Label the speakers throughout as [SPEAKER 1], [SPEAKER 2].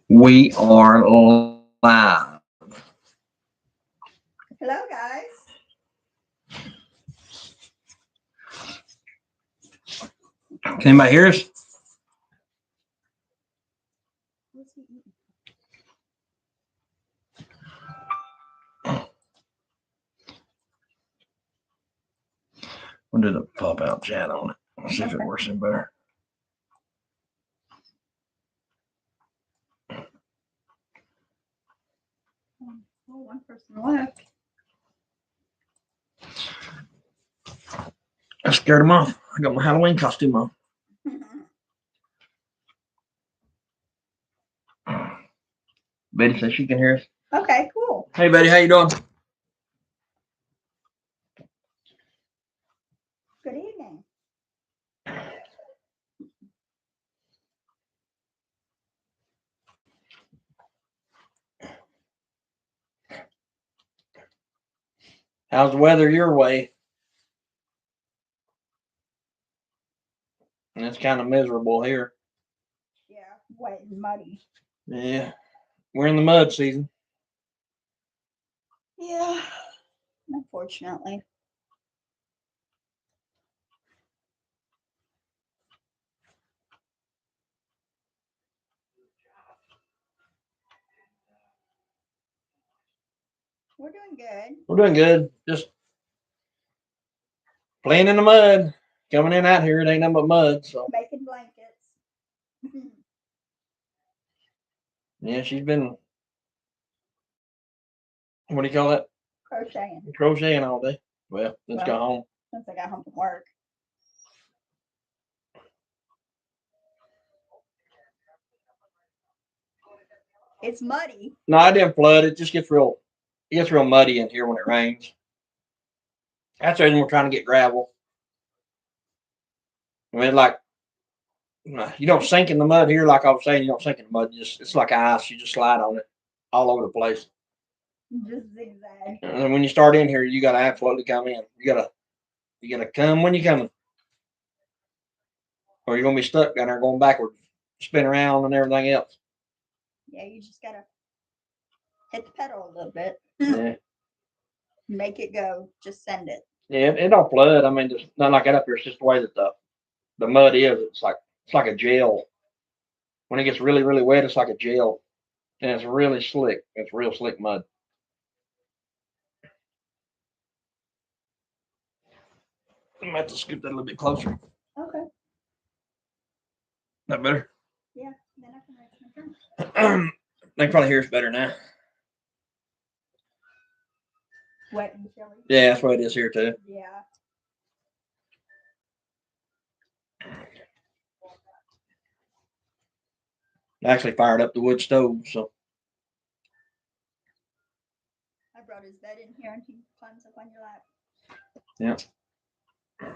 [SPEAKER 1] We are live.
[SPEAKER 2] Hello, guys.
[SPEAKER 1] Can anybody hear us?
[SPEAKER 2] What's he eating?
[SPEAKER 1] We'll do the pop out chat on it. See if it
[SPEAKER 2] Okay.
[SPEAKER 1] works any better.
[SPEAKER 2] Oh, one person left.
[SPEAKER 1] I scared them off. I got my Halloween costume on. Betty says she can hear us.
[SPEAKER 2] Okay, cool.
[SPEAKER 1] Hey, Betty, how you doing?
[SPEAKER 2] Good evening.
[SPEAKER 1] How's the weather your way? And it's kind of miserable here.
[SPEAKER 2] Yeah, wet and muddy.
[SPEAKER 1] Yeah, we're in the mud season.
[SPEAKER 2] Yeah, unfortunately. We're doing good.
[SPEAKER 1] We're doing good. Just playing in the mud. Coming in out here, it ain't nothing but mud. So
[SPEAKER 2] Making blankets.
[SPEAKER 1] yeah, she's been. What do you call that?
[SPEAKER 2] Crocheting
[SPEAKER 1] Crocheting all day. Well, let's go home.
[SPEAKER 2] since I got home from work. It's muddy.
[SPEAKER 1] No, I didn't flood. It just gets real. It gets real muddy in here when it rains. That's the reason we're trying to get gravel. I mean, like you don't sink in the mud here, like I was saying. You don't sink in the mud. It's like ice. You just slide on it all over the place.
[SPEAKER 2] Just zigzag.
[SPEAKER 1] And when you start in here, you gotta absolutely come in. You gotta come when you're coming, or you're gonna be stuck down there going backwards, spin around and everything else.
[SPEAKER 2] Yeah, you just gotta hit the pedal a little bit.
[SPEAKER 1] Yeah,
[SPEAKER 2] Make it go. Just send it.
[SPEAKER 1] yeah. It don't flood. I mean, just not like that up here. It's just the way that the mud is. It's like a gel. When it gets really really wet, it's like a gel, and it's really slick. It's real slick mud. I'm gonna have to scoop that a little bit closer.
[SPEAKER 2] Okay.
[SPEAKER 1] That better?
[SPEAKER 2] Yeah. Then I can write my turn.
[SPEAKER 1] They can probably hear us better now.
[SPEAKER 2] Wet and chilly.
[SPEAKER 1] Yeah, that's what it is here too.
[SPEAKER 2] Yeah.
[SPEAKER 1] I actually fired up the wood stove, so
[SPEAKER 2] I brought his bed in here and he climbs up on your lap.
[SPEAKER 1] yeah.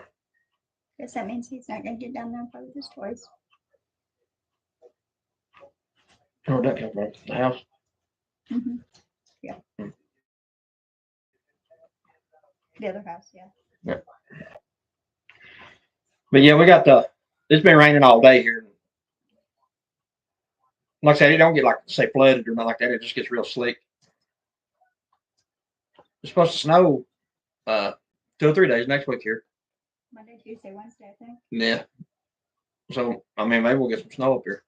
[SPEAKER 2] Guess that means he's not gonna get down there and play with his toys.
[SPEAKER 1] Where'd that come from? The house.
[SPEAKER 2] Mm-hmm. Yeah. The other house, yeah.
[SPEAKER 1] But yeah, we got the. It's been raining all day here. Like I said, it don't get like say flooded or nothing like that. It just gets real slick. It's supposed to snow 2 or 3 days next week here.
[SPEAKER 2] Monday, Tuesday, Wednesday, I think.
[SPEAKER 1] Yeah. So I mean, maybe we'll get some snow up here.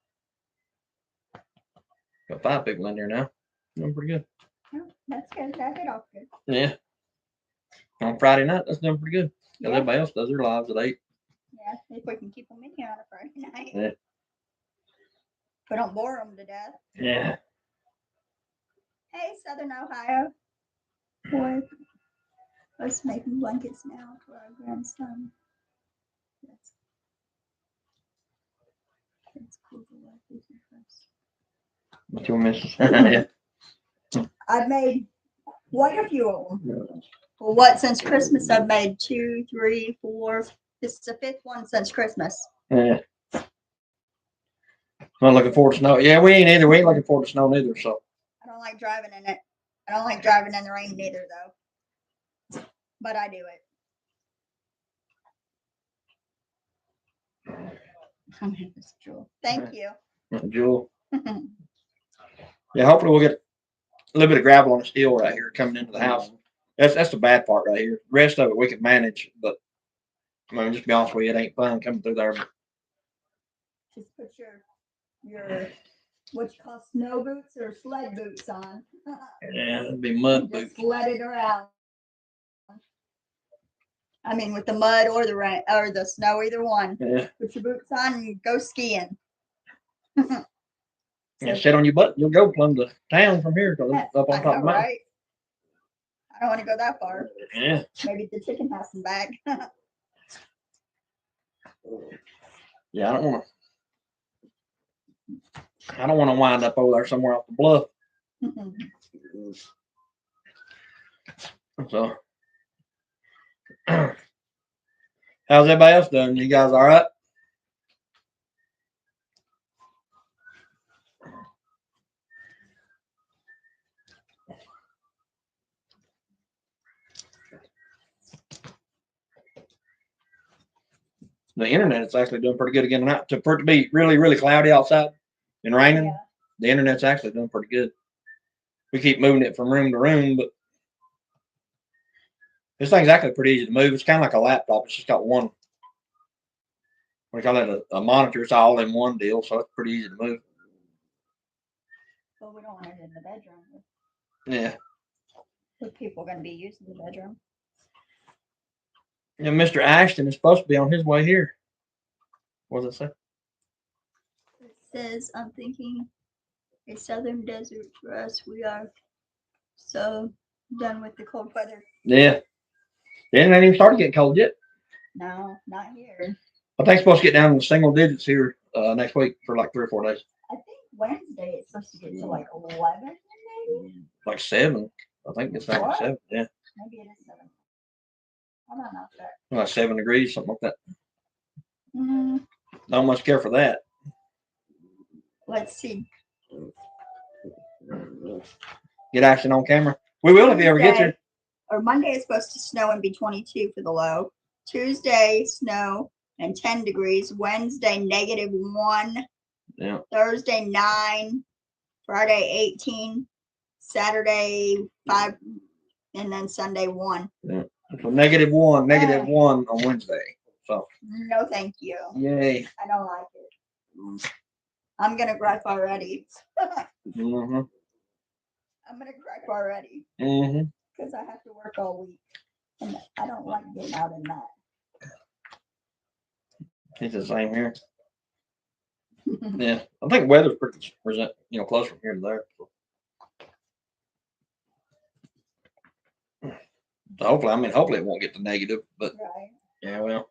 [SPEAKER 1] Got 5 people in there now. Doing pretty good.
[SPEAKER 2] Oh, that's good. That hit off good.
[SPEAKER 1] Yeah. On Friday night, that's doing pretty good.
[SPEAKER 2] Yeah.
[SPEAKER 1] Everybody else does their lives at 8.
[SPEAKER 2] Yeah, if we can keep them in here on a Friday night.
[SPEAKER 1] Yeah.
[SPEAKER 2] We don't bore them to death.
[SPEAKER 1] Yeah.
[SPEAKER 2] Hey, Southern Ohio. Boy, us making blankets now for our grandson. That's cool to work with you first.
[SPEAKER 1] What you miss? Yeah.
[SPEAKER 2] I've made quite a few of them. Well, what since Christmas? I've made 2, 3, 4. This is the 5th one since Christmas.
[SPEAKER 1] Yeah. Not looking forward to snow. Yeah, we ain't either. We ain't looking forward to snow neither. So
[SPEAKER 2] I don't like driving in it. I don't like driving in the rain neither, though. But I do it. I'm Jewel. Thank you.
[SPEAKER 1] Jewel. Yeah, hopefully we'll get a little bit of gravel on the steel right here coming into the house. That's the bad part right here. The rest of it we can manage, but I mean, just to be honest with you, it ain't fun coming through there. But
[SPEAKER 2] Just put your what you call snow boots or sled boots on.
[SPEAKER 1] yeah, it'd be mud
[SPEAKER 2] And
[SPEAKER 1] boots.
[SPEAKER 2] just sled it around. I mean, with the mud or the rain or the snow, either one.
[SPEAKER 1] Yeah,
[SPEAKER 2] Put your boots on and go skiing.
[SPEAKER 1] yeah. Sit on your butt. You'll go plumb to town from here because it's up on
[SPEAKER 2] I
[SPEAKER 1] top
[SPEAKER 2] know,
[SPEAKER 1] of the mountain.
[SPEAKER 2] right? I don't want to go that far.
[SPEAKER 1] Yeah,
[SPEAKER 2] Maybe the chicken house and back.
[SPEAKER 1] yeah. I don't want to wind up over there somewhere off the bluff. So, how's everybody else doing? You guys all right? The internet is actually doing pretty good again tonight. For it to be really, really cloudy outside and raining,
[SPEAKER 2] Yeah.
[SPEAKER 1] the internet's actually doing pretty good. We keep moving it from room to room, but this thing's actually pretty easy to move. It's kind of like a laptop. It's just got one, we call it a monitor. It's all in one deal, so it's pretty easy to move.
[SPEAKER 2] But we don't want it in the bedroom.
[SPEAKER 1] Yeah.
[SPEAKER 2] What people are going to be using the bedroom?
[SPEAKER 1] And Mr. Ashton is supposed to be on his way here. What does it say?
[SPEAKER 2] It says, I'm thinking a southern desert for us. We are so done with the cold weather.
[SPEAKER 1] Yeah. The internet ain't even started getting cold yet.
[SPEAKER 2] No, not here.
[SPEAKER 1] I think it's supposed to get down in the single digits here next week for like 3 or 4 days.
[SPEAKER 2] I think Wednesday it's supposed to get to like 11, maybe.
[SPEAKER 1] Like 7. I think it's down to
[SPEAKER 2] What?
[SPEAKER 1] 7. Yeah.
[SPEAKER 2] Maybe it is 7. I don't know that.
[SPEAKER 1] Like 7 degrees, something like that.
[SPEAKER 2] Mm,
[SPEAKER 1] Don't much care for that.
[SPEAKER 2] let's see.
[SPEAKER 1] Get action on camera. We will if you ever get here.
[SPEAKER 2] Or Monday is supposed to snow and be 22 for the low. Tuesday, snow and 10 degrees. Wednesday, -1.
[SPEAKER 1] Yeah.
[SPEAKER 2] Thursday, 9. Friday, 18. Saturday, 5. And then Sunday, 1.
[SPEAKER 1] So -1, -1 on Wednesday. So
[SPEAKER 2] No, thank you.
[SPEAKER 1] yay.
[SPEAKER 2] I don't like it. I'm going to gripe already.
[SPEAKER 1] Mm-hmm.
[SPEAKER 2] I'm going to gripe already
[SPEAKER 1] Mm-hmm.
[SPEAKER 2] because I have to work all week. And I don't like getting out in that.
[SPEAKER 1] It's the same here. Yeah. I think weather's pretty close from here to there. So hopefully it won't get to negative, but
[SPEAKER 2] Right.
[SPEAKER 1] yeah, well.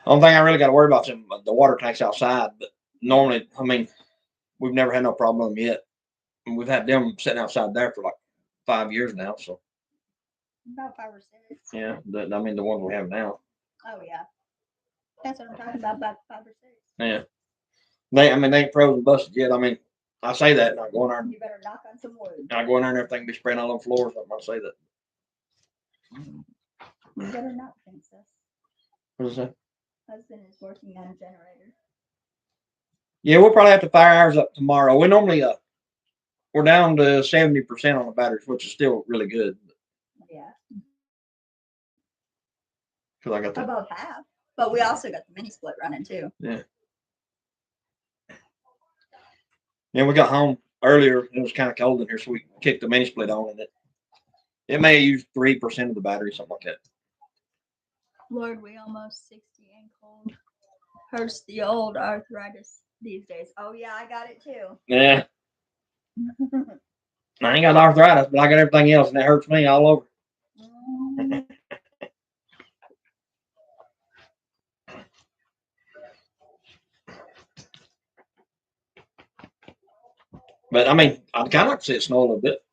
[SPEAKER 1] Only thing I really got to worry about is the water tanks outside. But normally, we've never had no problem with them yet. And we've had them sitting outside there for like 5 years now. So
[SPEAKER 2] About 5 or 6.
[SPEAKER 1] yeah, the ones we have now.
[SPEAKER 2] Oh, yeah. That's what I'm talking about 5 or 6.
[SPEAKER 1] Yeah, they ain't frozen busted yet. I say that, and I go in there,
[SPEAKER 2] You better knock on some wood.
[SPEAKER 1] and everything be spraying all over the floor. So I say that.
[SPEAKER 2] You better not, princess.
[SPEAKER 1] What is that?
[SPEAKER 2] Husband is working on a generator.
[SPEAKER 1] Yeah, we'll probably have to fire ours up tomorrow. We normally we're down to 70% on the batteries, which is still really good.
[SPEAKER 2] Yeah.
[SPEAKER 1] Because I got the
[SPEAKER 2] About half. But we also got the mini split running too.
[SPEAKER 1] yeah. We got home earlier. It was kind of cold in here, so we kicked the mini split on, and it may have used 3% of the battery, something like that.
[SPEAKER 2] Lord, we almost 60 and cold. Hurts the old arthritis these days. Oh yeah, I got it too.
[SPEAKER 1] Yeah, I ain't got arthritis, but I got everything else, and it hurts me all over. But I'd kind of like to see it snow a little bit.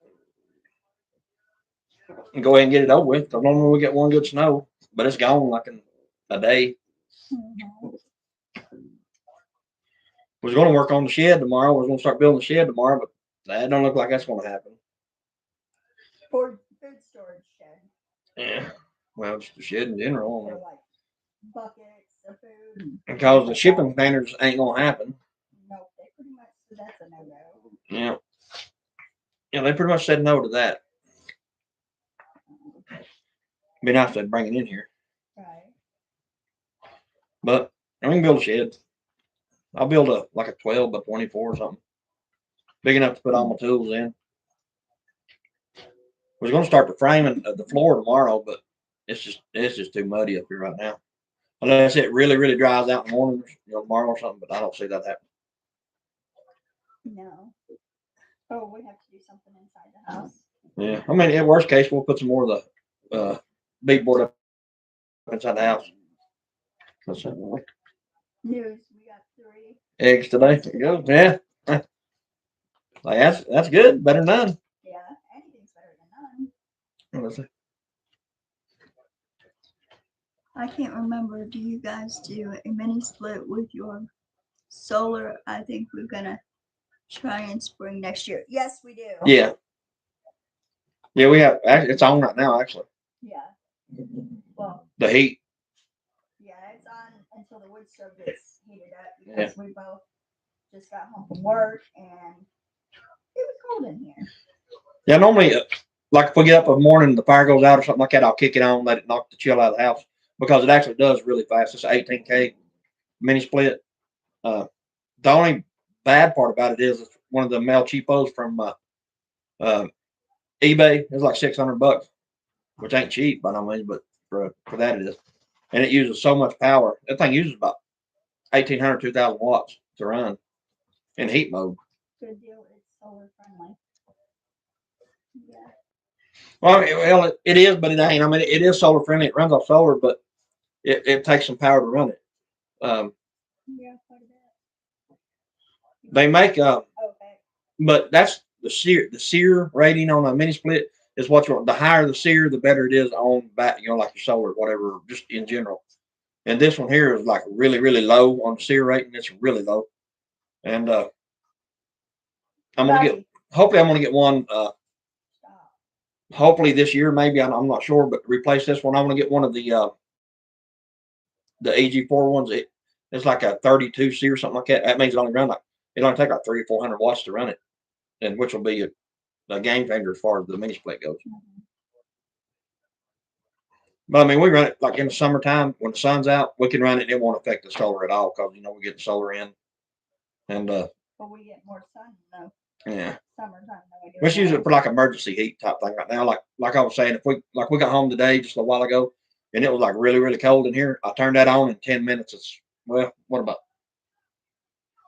[SPEAKER 1] And go ahead and get it over with. Because normally we get one good snow, but it's gone like in a day. We was going to work on the shed tomorrow. We was going to start building the shed tomorrow, but that don't look like that's going to happen.
[SPEAKER 2] For food storage shed.
[SPEAKER 1] Yeah. Well, just the shed in general.
[SPEAKER 2] For like buckets of food.
[SPEAKER 1] Because the shipping containers ain't going to happen.
[SPEAKER 2] No, they pretty much, so that's a no-go.
[SPEAKER 1] Yeah. Yeah, they pretty much said no to that. Be nice to bring it in here.
[SPEAKER 2] Right.
[SPEAKER 1] But I can build a shed. I'll build like a 12 by 24 or something. Big enough to put all my tools in. I was gonna start the framing of the floor tomorrow, but it's just too muddy up here right now. Unless it really, really dries out in the morning, tomorrow or something, but I don't see that happening.
[SPEAKER 2] No. Oh, we have to do something inside the house.
[SPEAKER 1] Yeah. I mean, in worst case, we'll put some more of the beadboard up inside the house. That's it.
[SPEAKER 2] News. We got 3
[SPEAKER 1] Eggs today. There you go. Yeah. Like that's good. Better than none.
[SPEAKER 2] Yeah, anything's better than none.
[SPEAKER 1] Let's see.
[SPEAKER 2] I can't remember. Do you guys do a mini split with your solar? I think we're gonna try in spring next year. Yes, we do.
[SPEAKER 1] Yeah. Yeah, we have. It's on right now, actually.
[SPEAKER 2] Yeah. Well,
[SPEAKER 1] The heat.
[SPEAKER 2] yeah, it's on until the wood stove gets heated up because we both just got home from work and it was cold in here.
[SPEAKER 1] Yeah, normally, like if we get up in the morning, the fire goes out or something like that, I'll kick it on, let it knock the chill out of the house because it actually does really fast. It's an 18K mini split. The only bad part about it is it's one of the male cheapos from eBay. It's like $600, which ain't cheap by no means, but for that it is. And it uses so much power. That thing uses about 1,800, 2,000 watts to run in heat mode.
[SPEAKER 2] Good deal. It's solar friendly. Yeah.
[SPEAKER 1] Well, it is, but it ain't. I mean, it is solar friendly. It runs off solar, but it takes some power to run it.
[SPEAKER 2] Yeah, quite a bit.
[SPEAKER 1] They make
[SPEAKER 2] Okay.
[SPEAKER 1] but that's the SEER rating on a mini split is what you want. The higher the SEER, the better it is on back, like your solar, whatever, just in general. And this one here is like really, really low on the SEER rating. It's really low. And hopefully I'm gonna get one hopefully this year, maybe I'm not sure, but replace this one. I'm gonna get one of the AG4 ones. It's like a 32C or something like that. That means it only take like 300 or 400 watts to run it, and which will be a game changer as far as the mini split goes.
[SPEAKER 2] Mm-hmm.
[SPEAKER 1] But I mean, we run it like in the summertime when the sun's out. We can run it; and it won't affect the solar at all because we get the solar in, and
[SPEAKER 2] but we get more sun though.
[SPEAKER 1] Yeah.
[SPEAKER 2] Summertime.
[SPEAKER 1] We just use it for like emergency heat type thing right now. Like I was saying, if we got home today just a while ago, and it was like really, really cold in here, I turned that on in 10 minutes.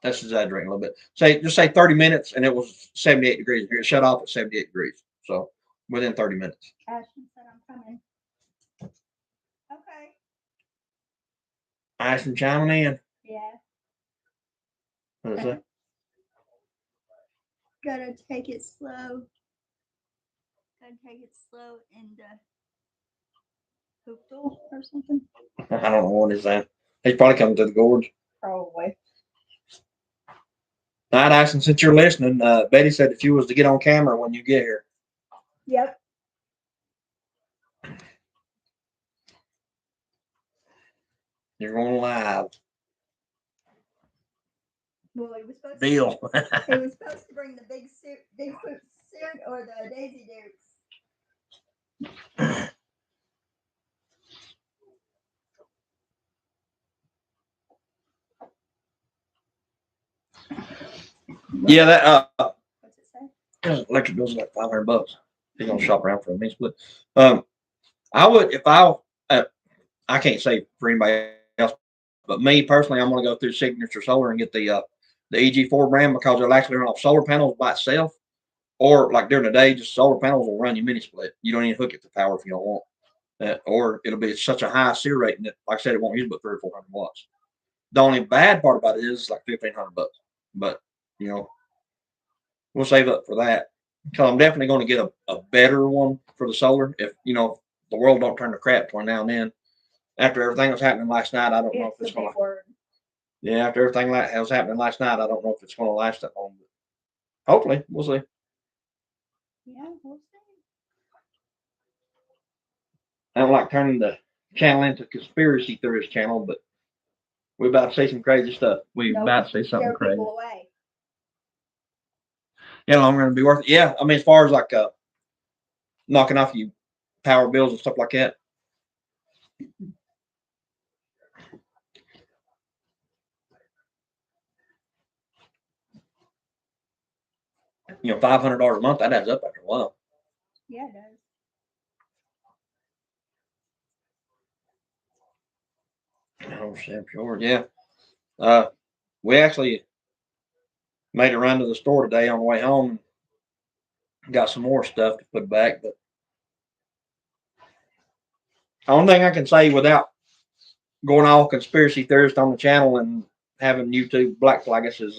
[SPEAKER 1] That's exaggerating a little bit. Just say 30 minutes, and it was 78 degrees here. It shut off at 78 degrees. So within 30 minutes.
[SPEAKER 2] Ashton said I'm coming. Okay.
[SPEAKER 1] Ashton chiming in.
[SPEAKER 2] Yeah.
[SPEAKER 1] What is that?
[SPEAKER 2] Gotta take it slow. Gotta take it slow and Hoopdale or something.
[SPEAKER 1] I don't know what is that. He's probably coming to the gorge.
[SPEAKER 2] Probably.
[SPEAKER 1] Night, Ashton, since you're listening, Betty said that you was to get on camera when you get here.
[SPEAKER 2] Yep.
[SPEAKER 1] You're going live.
[SPEAKER 2] Well, he was supposed
[SPEAKER 1] Deal.
[SPEAKER 2] He was supposed to bring the Bigfoot suit or the Daisy Dukes.
[SPEAKER 1] Yeah, that
[SPEAKER 2] What's it say?
[SPEAKER 1] electric bill's like $500. You're gonna shop around for a mini split. I would if I can't say for anybody else, but me personally, I'm gonna go through Signature Solar and get the EG4 brand because it'll actually run off solar panels by itself, or like during the day, just solar panels will run your mini split. You don't even hook it to power if you don't want that, or it'll be such a high SEER rating that, like I said, it won't use but 300 or 400 watts. The only bad part about it is it's like $1,500, but we'll save up for that because I'm definitely going to get a better one for the solar if the world don't turn to crap between now and then. After everything that's happening last night, I don't know if it's going to. Yeah, after everything that was happening last night, I don't know if it's going to last that long. But hopefully, we'll see.
[SPEAKER 2] Yeah, we'll see.
[SPEAKER 1] I don't like turning the channel into conspiracy theorist channel, but we're about to see some crazy stuff. We're about to see something crazy. Yeah, long run would be worth it. Yeah, I mean, as far as like knocking off you power bills and stuff like that. $500 a month, that adds up after a while.
[SPEAKER 2] Yeah, it does.
[SPEAKER 1] Oh, sure. Yeah. We actually made a run to the store today on the way home. Got some more stuff to put back, but the only thing I can say without going all conspiracy theorist on the channel and having YouTube black flag us is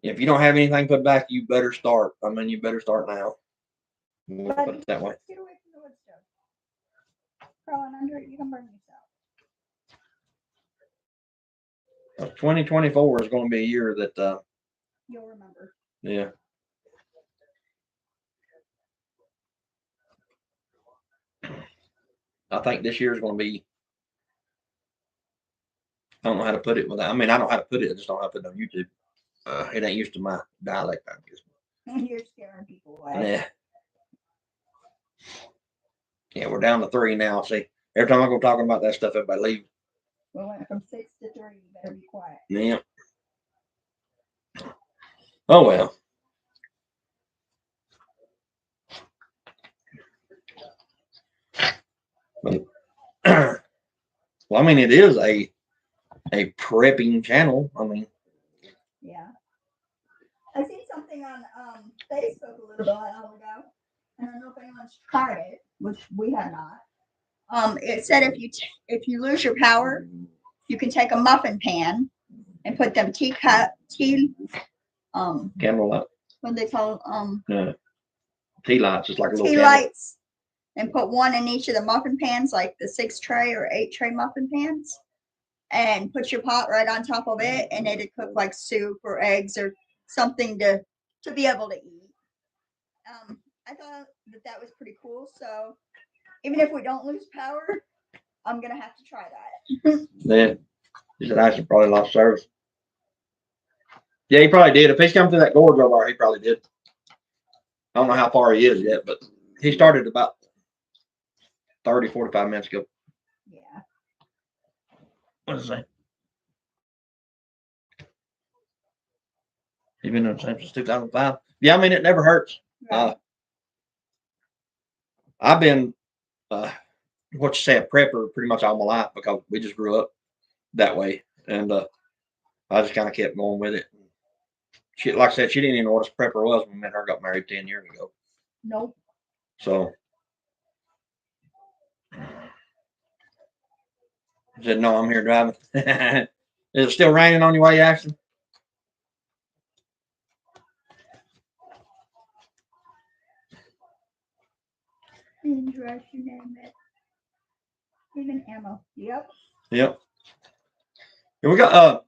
[SPEAKER 1] if you don't have anything put back, you better start. I mean, you better start now. We'll put it that way.
[SPEAKER 2] Get away from the wood stove. Crawling under it, you can burn yourself.
[SPEAKER 1] 2024 is going to be a year that
[SPEAKER 2] You'll remember.
[SPEAKER 1] yeah. I think this year is going to be. I don't know how to put it without. I mean, I know how to put it. I just don't know how to put it on YouTube. It ain't used to my dialect, I guess.
[SPEAKER 2] You're scaring people away.
[SPEAKER 1] Yeah. Yeah, we're down to 3 now. See, every time I go talking about that stuff, everybody leaves.
[SPEAKER 2] We went from 6 to 3. You better be quiet.
[SPEAKER 1] Yeah. Oh well. But, well, I mean, it is a prepping channel. I mean,
[SPEAKER 2] yeah. I seen something on Facebook a little while ago. I don't know if anyone's tried it, which we have not. It said if you lose your power, you can take a muffin pan and put them
[SPEAKER 1] candlelight.
[SPEAKER 2] what do they call
[SPEAKER 1] Tea lights, just like a little
[SPEAKER 2] tea
[SPEAKER 1] candle.
[SPEAKER 2] lights, and put one in each of the muffin pans, like the 6 tray or 8 tray muffin pans, and put your pot right on top of it, and it'd cook like soup or eggs or something to be able to eat. I thought that was pretty cool. So even if we don't lose power, I'm gonna have to try that.
[SPEAKER 1] Yeah, he said I should probably lost service. Yeah, he probably did. If he's come through that gorge over there, he probably did. I don't know how far he is yet, but he started about 30, 45 minutes ago.
[SPEAKER 2] Yeah.
[SPEAKER 1] What does it say? He's been doing the same since 2005. Yeah, I mean, it never hurts.
[SPEAKER 2] Right.
[SPEAKER 1] I've been, what you say, a prepper pretty much all my life because we just grew up that way. And I just kind of kept going with it. She, like I said, she didn't even know what a prepper was when me and her got married 10 years ago.
[SPEAKER 2] Nope.
[SPEAKER 1] So I said, no, I'm here driving. Is it still raining on your way, Ashton?
[SPEAKER 2] Dangerous, you name it. Even ammo. Yep.
[SPEAKER 1] Yep. And we got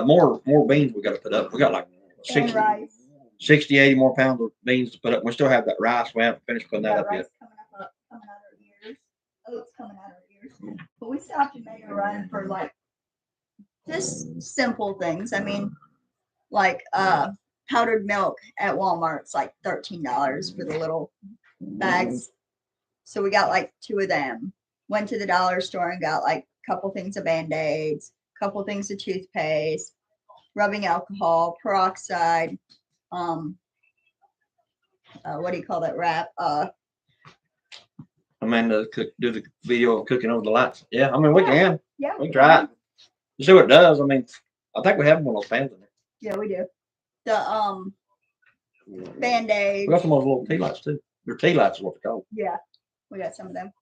[SPEAKER 1] more beans we got to put up. We got like 60, 80 more pounds of beans to put up. We still have that rice. We haven't finished putting that up yet.
[SPEAKER 2] Coming out our ears. Oats coming out our ears. But we stopped and made a run for like just simple things. I mean, like powdered milk at Walmart's like $13 for the little bags. So we got like 2 of them. Went to the dollar store and got like a couple things of Band-Aids, a couple things of toothpaste, rubbing alcohol, peroxide, what do you call that wrap?
[SPEAKER 1] Amanda do the video of cooking over the lights. Yeah, I mean, we can.
[SPEAKER 2] Yeah.
[SPEAKER 1] We can try it. You see what it does. I mean, I think we have one of those pans in there.
[SPEAKER 2] Yeah, we do. The Band-Aids.
[SPEAKER 1] We got some of those little tea lights too. They're tea lights is what they're called.
[SPEAKER 2] Yeah, we got some of them.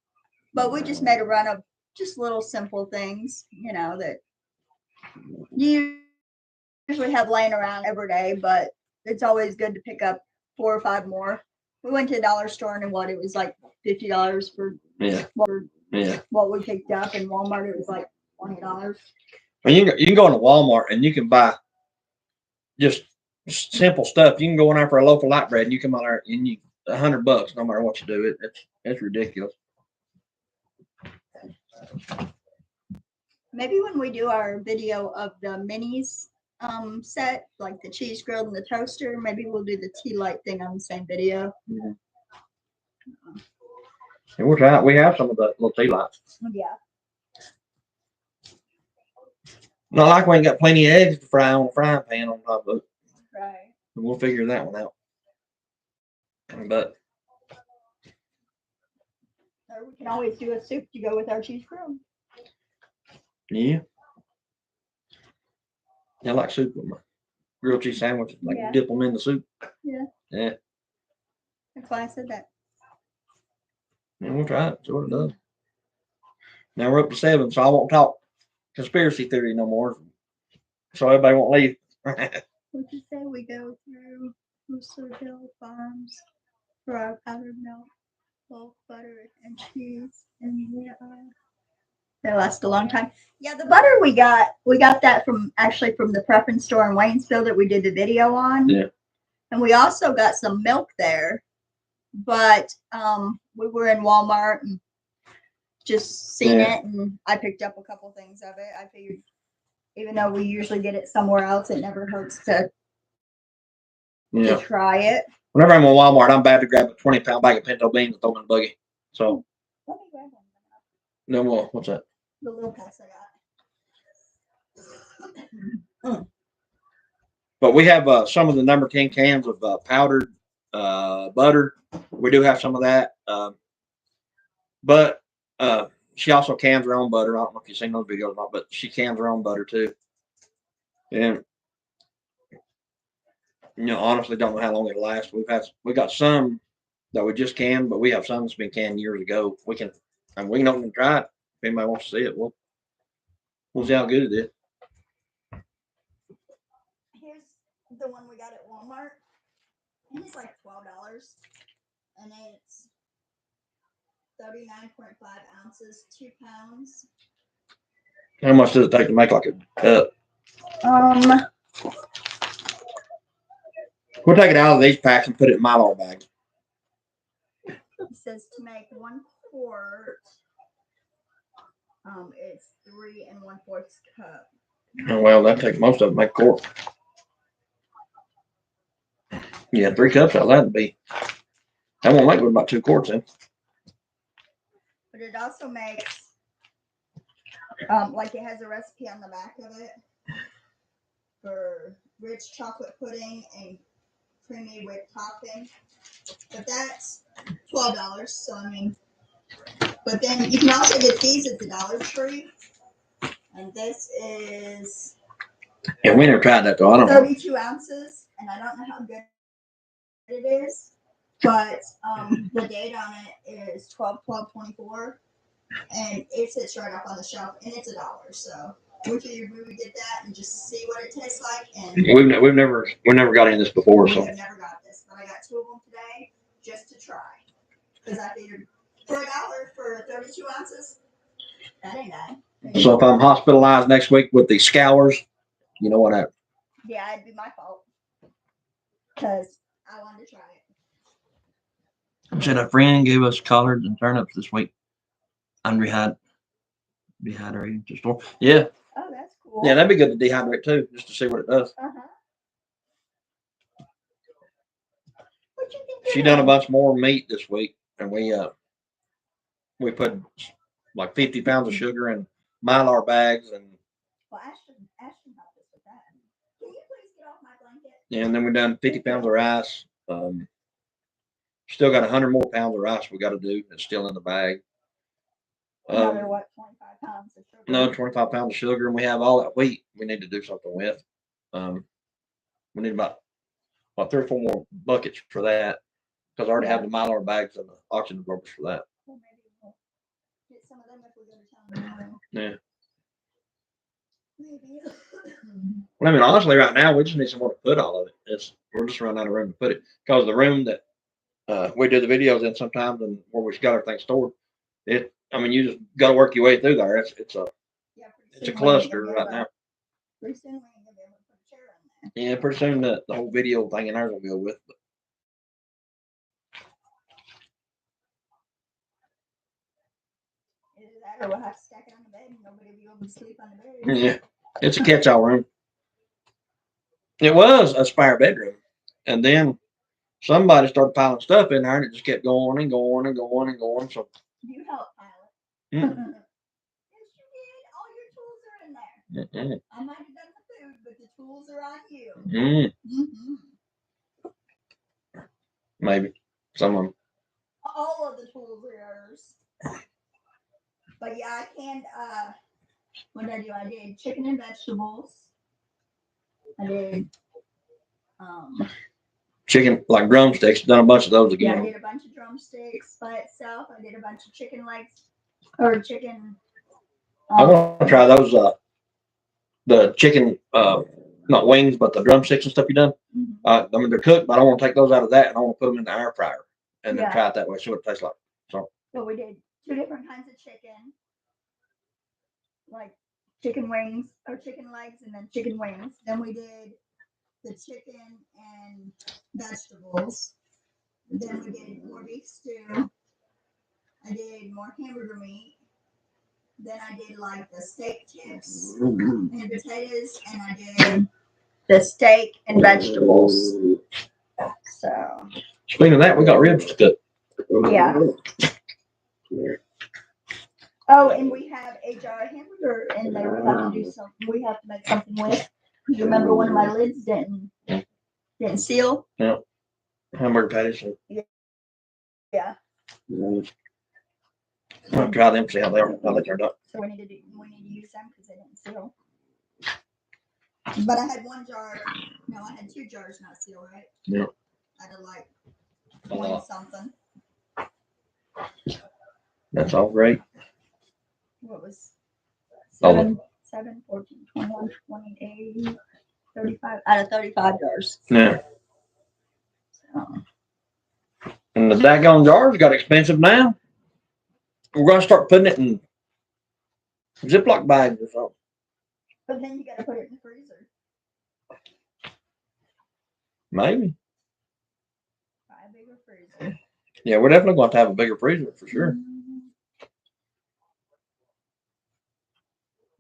[SPEAKER 2] But we just made a run of just little simple things, that you usually have laying around every day, but it's always good to pick up 4 or 5 more. We went to the dollar store and it was like $50 for what we picked up. In Walmart, it was like $20.
[SPEAKER 1] Well, you can go into Walmart and you can buy just simple stuff. You can go in there for a loaf of light bread and you come out there and $100 no matter what you do. It's ridiculous.
[SPEAKER 2] Maybe when we do our video of the minis, set, like the cheese grilled and the toaster. Maybe we'll do the tea light thing on the same video.
[SPEAKER 1] And we'll try it. We have some of the little tea lights.
[SPEAKER 2] Yeah.
[SPEAKER 1] Not like we ain't got plenty of eggs to fry on a frying pan on top of it.
[SPEAKER 2] Right.
[SPEAKER 1] We'll figure that one out. But
[SPEAKER 2] Or we can always do a soup to go with our cheese grilled.
[SPEAKER 1] yeah. I like soup with my grilled cheese sandwiches. Like
[SPEAKER 2] Yeah.
[SPEAKER 1] dip them in the soup.
[SPEAKER 2] Yeah.
[SPEAKER 1] Yeah.
[SPEAKER 2] That's why I said that.
[SPEAKER 1] And we'll try it. See what it does. Now we're up to 7, so I won't talk conspiracy theory no more. So everybody won't leave.
[SPEAKER 2] Would you say we go through Moosehead Hill Farms for our powdered milk, bulk butter, and cheese? And they last a long time. Yeah, the butter we got that from the preference store in Waynesville that we did the video on.
[SPEAKER 1] Yeah.
[SPEAKER 2] And we also got some milk there, but we were in Walmart and just seen it, and I picked up a couple things of it. I figured, even though we usually get it somewhere else, it never hurts to try it.
[SPEAKER 1] Whenever I'm in Walmart, I'm bad to grab a 20-pound bag of pinto beans and throw them in the buggy. So
[SPEAKER 2] Let me grab one.
[SPEAKER 1] no more. What's that?
[SPEAKER 2] The little pass I got.
[SPEAKER 1] But we have some of the number 10 cans of powdered butter. We do have some of that. But she also cans her own butter. I don't know if you've seen those videos or not, but she cans her own butter too. And honestly, don't know how long it'll last. We got some that we just canned, but we have some that's been canned years ago. We can open and try it. If anybody wants to see it, we'll see how good it is.
[SPEAKER 2] Here's the one we got at Walmart. And it's like $12. And it's 39.5 ounces, 2 pounds.
[SPEAKER 1] How much does it take to make like a cup? We'll take it out of these packs and put it in Mylar bags.
[SPEAKER 2] It says to make 1 quart. It's 3 1/4 cup.
[SPEAKER 1] Oh, well, that takes most of it to make a quart. Yeah, 3 cups out of that would be. That won't make but about 2 quarts then.
[SPEAKER 2] But it also makes, like it has a recipe on the back of it for rich chocolate pudding and creamy whipped topping. But that's $12. So I mean, but then you can also get these at the Dollar Tree. And this is
[SPEAKER 1] Yeah, we never tried that though. I don't know.
[SPEAKER 2] 32 ounces, and I don't know how good it is, but the date on it is 12/12/24, and it sits right up on the shelf, and it's $1. So we figured we would get that and just see what it tastes like. And
[SPEAKER 1] We've never got in this before, so
[SPEAKER 2] I've never got this, but I got 2 of them today just to try, because I figured for $1 for 32 ounces, that ain't bad.
[SPEAKER 1] so if I'm hospitalized next week with the scours, you know what happened?
[SPEAKER 2] Yeah, it'd be my fault, because I wanted to try it.
[SPEAKER 1] Said a friend gave us collards and turnips this week. Dehydrated to store. Yeah.
[SPEAKER 2] Oh, that's cool.
[SPEAKER 1] Yeah, that'd be good to dehydrate too, just to see what it does.
[SPEAKER 2] What you think?
[SPEAKER 1] She done a bunch more meat this week, and we put like 50 pounds of sugar in Mylar bags, and
[SPEAKER 2] Well, Ashton helped us with that. Can you please get off my blanket?
[SPEAKER 1] yeah, and then we done 50 pounds of rice. Still got 100 more pounds of rice we got to do. It's still in the bag.
[SPEAKER 2] Another what? 25 pounds of sugar.
[SPEAKER 1] Another 25 pounds of sugar, and we have all that wheat we need to do something with. We need about 3 or 4 more buckets for that, because I already have the Mylar bags and the oxygen absorbers for that.
[SPEAKER 2] Well, maybe we'll get some of them if we go to town tomorrow.
[SPEAKER 1] Yeah.
[SPEAKER 2] Maybe.
[SPEAKER 1] Well, I mean, honestly, right now we just need somewhere to put all of it. We're just running out of room to put it, because the room that we do the videos in sometimes, and where we've got everything stored, you just got to work your way through there. It's a cluster right now.
[SPEAKER 2] Pretty soon we ain't gonna be able to put a chair in there.
[SPEAKER 1] Yeah, pretty soon the whole video thing in there will go with. But
[SPEAKER 2] either that, or we'll have to stack it on the bed, and nobody will be able to sleep on the bed.
[SPEAKER 1] yeah, it's a catch-all room. It was a spare bedroom, and then somebody started piling stuff in there, and it just kept going and going and going and going. So
[SPEAKER 2] You helped pile it.
[SPEAKER 1] mm,
[SPEAKER 2] Yes, you did. All your tools are in there.
[SPEAKER 1] mm,
[SPEAKER 2] I might have done the food, but the tools are on you.
[SPEAKER 1] mm,
[SPEAKER 2] Hmm.
[SPEAKER 1] maybe some of them.
[SPEAKER 2] All of the tools are yours. But yeah, I canned. What did I do? I did chicken and vegetables. I did.
[SPEAKER 1] Chicken, like drumsticks. Done a bunch of those
[SPEAKER 2] Yeah, I
[SPEAKER 1] again.
[SPEAKER 2] did a bunch of drumsticks by itself. I did a bunch of chicken legs or chicken.
[SPEAKER 1] I want to try those. The chicken, not wings, but the drumsticks and stuff you done.
[SPEAKER 2] Mhm.
[SPEAKER 1] I mean, they're cooked, but I want to take those out of that and I want to put them in the air fryer and then
[SPEAKER 2] Yeah.
[SPEAKER 1] try it that way. See what it tastes like. So
[SPEAKER 2] Well, we did 2 different kinds of chicken, like chicken wings or chicken legs, and then chicken wings. Then we did the chicken and vegetables. Then we did more beef stew. I did more hamburger meat. Then I did like the steak tips and potatoes, and I did the steak and vegetables. So
[SPEAKER 1] speaking of that, we got ribs to cook.
[SPEAKER 2] yeah. Oh, and we have a jar of hamburger in there. We have to do something. We have to make something with. You remember one of my lids didn't seal?
[SPEAKER 1] Yeah. Hamburger patties.
[SPEAKER 2] Yeah.
[SPEAKER 1] I'll try them, see how they turned out.
[SPEAKER 2] So we need to use them because they didn't seal. But I had one jar. No, I had 2 jars not sealed, right?
[SPEAKER 1] Yeah.
[SPEAKER 2] Out of like 20 something.
[SPEAKER 1] That's all great.
[SPEAKER 2] What was
[SPEAKER 1] Oh.
[SPEAKER 2] 7, 14, 21, 28, 35 out of 35 jars.
[SPEAKER 1] Yeah.
[SPEAKER 2] So,
[SPEAKER 1] And the daggone jars got expensive now. We're gonna start putting it in Ziploc bags or something.
[SPEAKER 2] but then you got to put it in the freezer.
[SPEAKER 1] Maybe.
[SPEAKER 2] Buy a bigger freezer.
[SPEAKER 1] Yeah, we're definitely going to have a bigger freezer for sure.
[SPEAKER 2] Mm-hmm.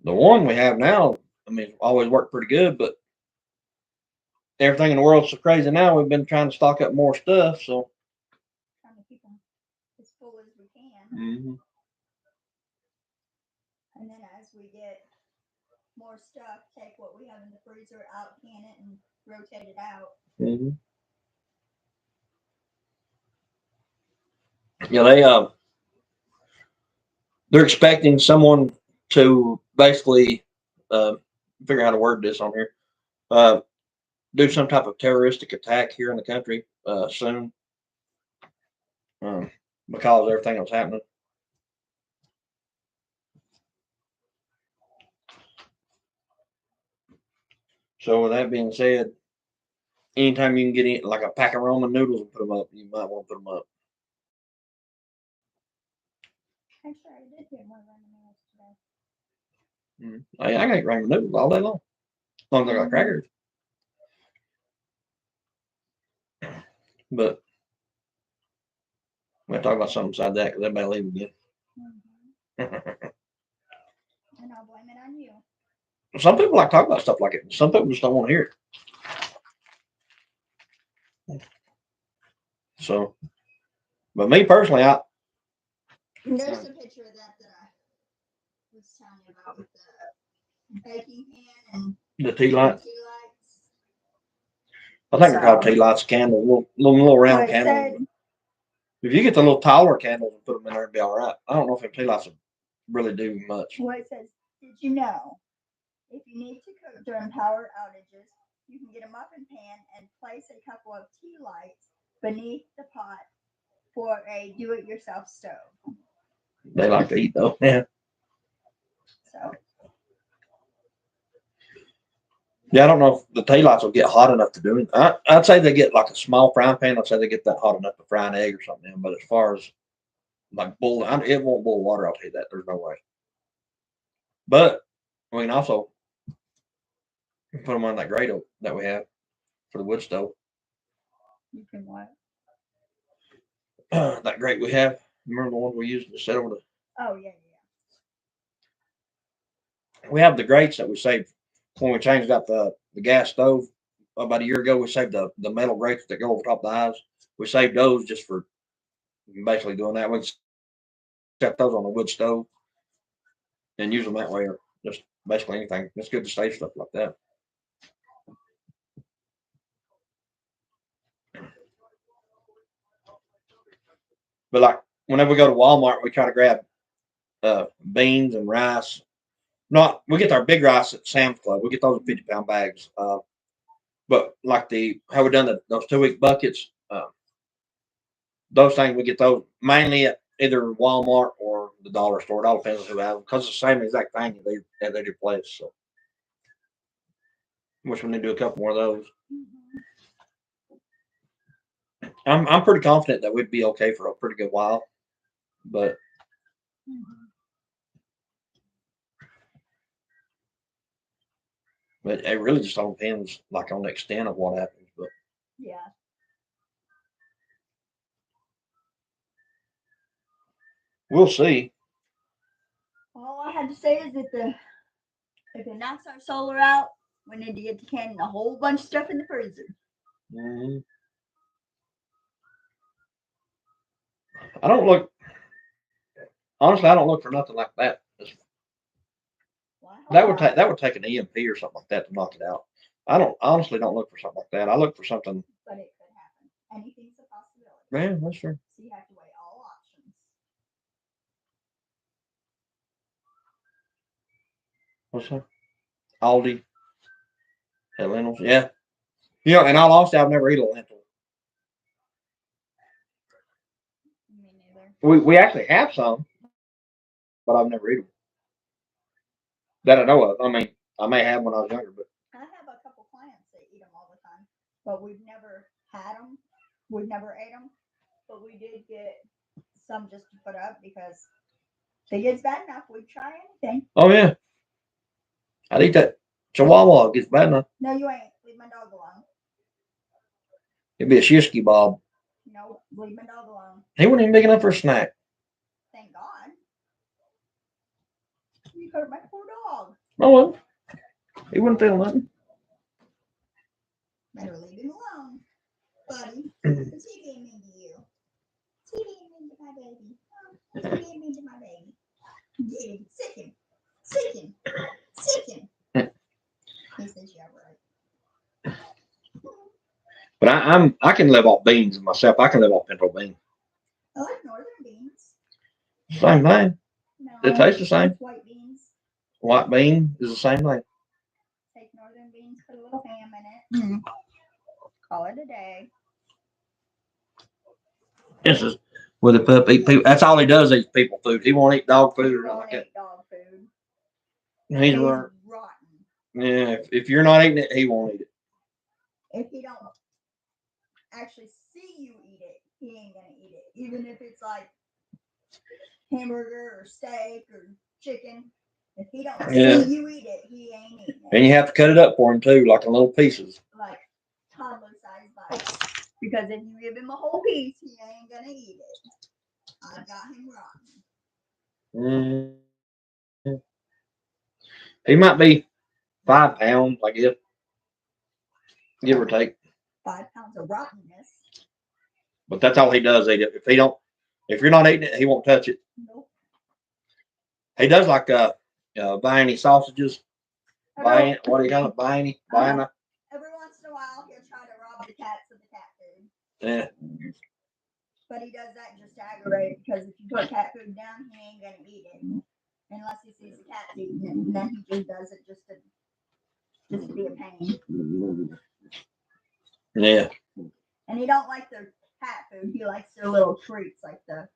[SPEAKER 1] The one we have now, I mean, always worked pretty good, but everything in the world's so crazy now. We've been trying to stock up more stuff, so.
[SPEAKER 2] Trying to keep them as full as we can.
[SPEAKER 1] Mm-hmm.
[SPEAKER 2] And then as we get more stuff, take what we have in the freezer, out can it, and rotate it out.
[SPEAKER 1] Mm-hmm. Yeah, they're expecting someone to basically figure out how to word this on here. Do some type of terroristic attack here in the country soon because of everything that's happening. So with that being said, anytime you can get in, like a pack of ramen noodles and put them up, you might want to put them up.
[SPEAKER 2] Actually, I did get more ramen noodles today.
[SPEAKER 1] I can eat ramen noodles all day long, as long as I got crackers. But we'll talk about something beside that because everybody leave again.
[SPEAKER 2] Mm-hmm. And I'll blame it on you.
[SPEAKER 1] Some people like to talk about stuff like it. Some people just don't want to hear it. So, but me personally,
[SPEAKER 2] There's a picture of that I was telling you about with the baking pan and
[SPEAKER 1] the tea lights.
[SPEAKER 2] tea lights.
[SPEAKER 1] I think they're called tea lights, candles, little round candles. If you get the little taller candles and put them in there, it'd be all right. I don't know if them tea lights would really do much.
[SPEAKER 2] Well, it says, did you know if you need to cook during power outages, you can get a muffin pan and place a couple of tea lights beneath the pot for a do-it-yourself stove.
[SPEAKER 1] They like to eat though. Yeah.
[SPEAKER 2] So.
[SPEAKER 1] Yeah, I don't know if the tea lights will get hot enough to do it. I'd say they get like a small frying pan. I'd say they get that hot enough to fry an egg or something. But as far as like it won't boil water. I'll tell you that. There's no way. But we can also put them on that grate that we have for the wood stove.
[SPEAKER 2] You can what?
[SPEAKER 1] That grate we have. Remember the one we used to set over the.
[SPEAKER 2] Oh yeah.
[SPEAKER 1] We have the grates that we saved when we changed out the gas stove. about a year ago. We saved the metal grates that go over top of the eyes. We saved those just for basically doing that. We set those on a wood stove and use them that way, or just basically anything. It's good to save stuff like that. But like whenever we go to Walmart, we try to grab beans and rice. Not we get our big rice at Sam's Club. We get those in 50-pound bags. But like how we done those 2 week buckets, those things we get those mainly at either Walmart or the dollar store. It all depends on who has them because it's the same exact thing at their place. So, wish we need to do a couple more of those. I'm pretty confident that we'd be okay for a pretty good while, but it really just all depends, like on the extent of what happens. But
[SPEAKER 2] Yeah.
[SPEAKER 1] we'll see.
[SPEAKER 2] All I had to say is that if it knocks our solar out, we need to get to canning a whole bunch of stuff in the freezer.
[SPEAKER 1] Mm-hmm. I don't look. Honestly, I don't look for nothing like that.
[SPEAKER 2] Well,
[SPEAKER 1] That would take an EMP or something like that to knock it out. I don't honestly don't look for something like that. I look for something.
[SPEAKER 2] But it could happen. Anything's a possibility.
[SPEAKER 1] Man, that's true.
[SPEAKER 2] So you have to weigh all options.
[SPEAKER 1] What's that? Aldi. At lentils, yeah. You know, and I'll also I've never eaten a lentil.
[SPEAKER 2] Me neither.
[SPEAKER 1] We actually have some, but I've never eaten them. That I know of. I mean, I may have when I was younger, but
[SPEAKER 2] I have a couple clients that eat them all the time, but we've never had them. We've never ate them, but we did get some just to put up because if it gets bad enough, we'd try anything.
[SPEAKER 1] oh yeah, I'd eat that chihuahua. It gets bad enough.
[SPEAKER 2] No, you ain't. Leave my dog alone.
[SPEAKER 1] It'd be a shishky bob.
[SPEAKER 2] No, leave my dog alone.
[SPEAKER 1] He wasn't even big enough for a snack.
[SPEAKER 2] Thank God. You hurt my poor dog.
[SPEAKER 1] Oh well, he wouldn't feel nothing.
[SPEAKER 2] Better leave him alone, buddy. Because he being mean to you. He being mean to my baby. He being mean to my baby. Get him. Sick him. Sick him. Sick him. He says, yeah, right.
[SPEAKER 1] But I can live off beans myself. I can live off pinto beans.
[SPEAKER 2] I like northern beans.
[SPEAKER 1] Same thing.
[SPEAKER 2] No,
[SPEAKER 1] It tastes the same.
[SPEAKER 2] white beans.
[SPEAKER 1] White bean is the same thing.
[SPEAKER 2] Take northern beans, put a little ham in it. Call it a day.
[SPEAKER 1] This is with a pup eat people. That's all he does. Eat people food. He won't eat dog food or nothing like that.
[SPEAKER 2] Dog food.
[SPEAKER 1] He's
[SPEAKER 2] rotten.
[SPEAKER 1] Yeah. If you're not eating it, he won't eat it.
[SPEAKER 2] If he don't actually see you eat it, he ain't gonna eat it. Even if it's like hamburger or steak or chicken. If he don't see you eat it, he ain't eating it.
[SPEAKER 1] And you have to cut it up for him too, like in little pieces.
[SPEAKER 2] Like toddler-sized bites. Because if you give him a whole piece, he ain't gonna eat it. I got him rotten.
[SPEAKER 1] He might be 5 pounds, I guess, give or take.
[SPEAKER 2] 5 pounds of rottenness.
[SPEAKER 1] But that's all he does eat it. If you're not eating it, he won't touch it.
[SPEAKER 2] Nope.
[SPEAKER 1] He does like buying any sausages. Buying what do you call it? Buying
[SPEAKER 2] Every once in a while, he'll try to rob the cats of the cat food.
[SPEAKER 1] Yeah.
[SPEAKER 2] But he does that just to aggravate it because if you put cat food down, he ain't gonna eat it unless he sees the cat eating it. And then he just does it just to be a pain.
[SPEAKER 1] Yeah.
[SPEAKER 2] And he don't like their cat food. He likes their little treats, like the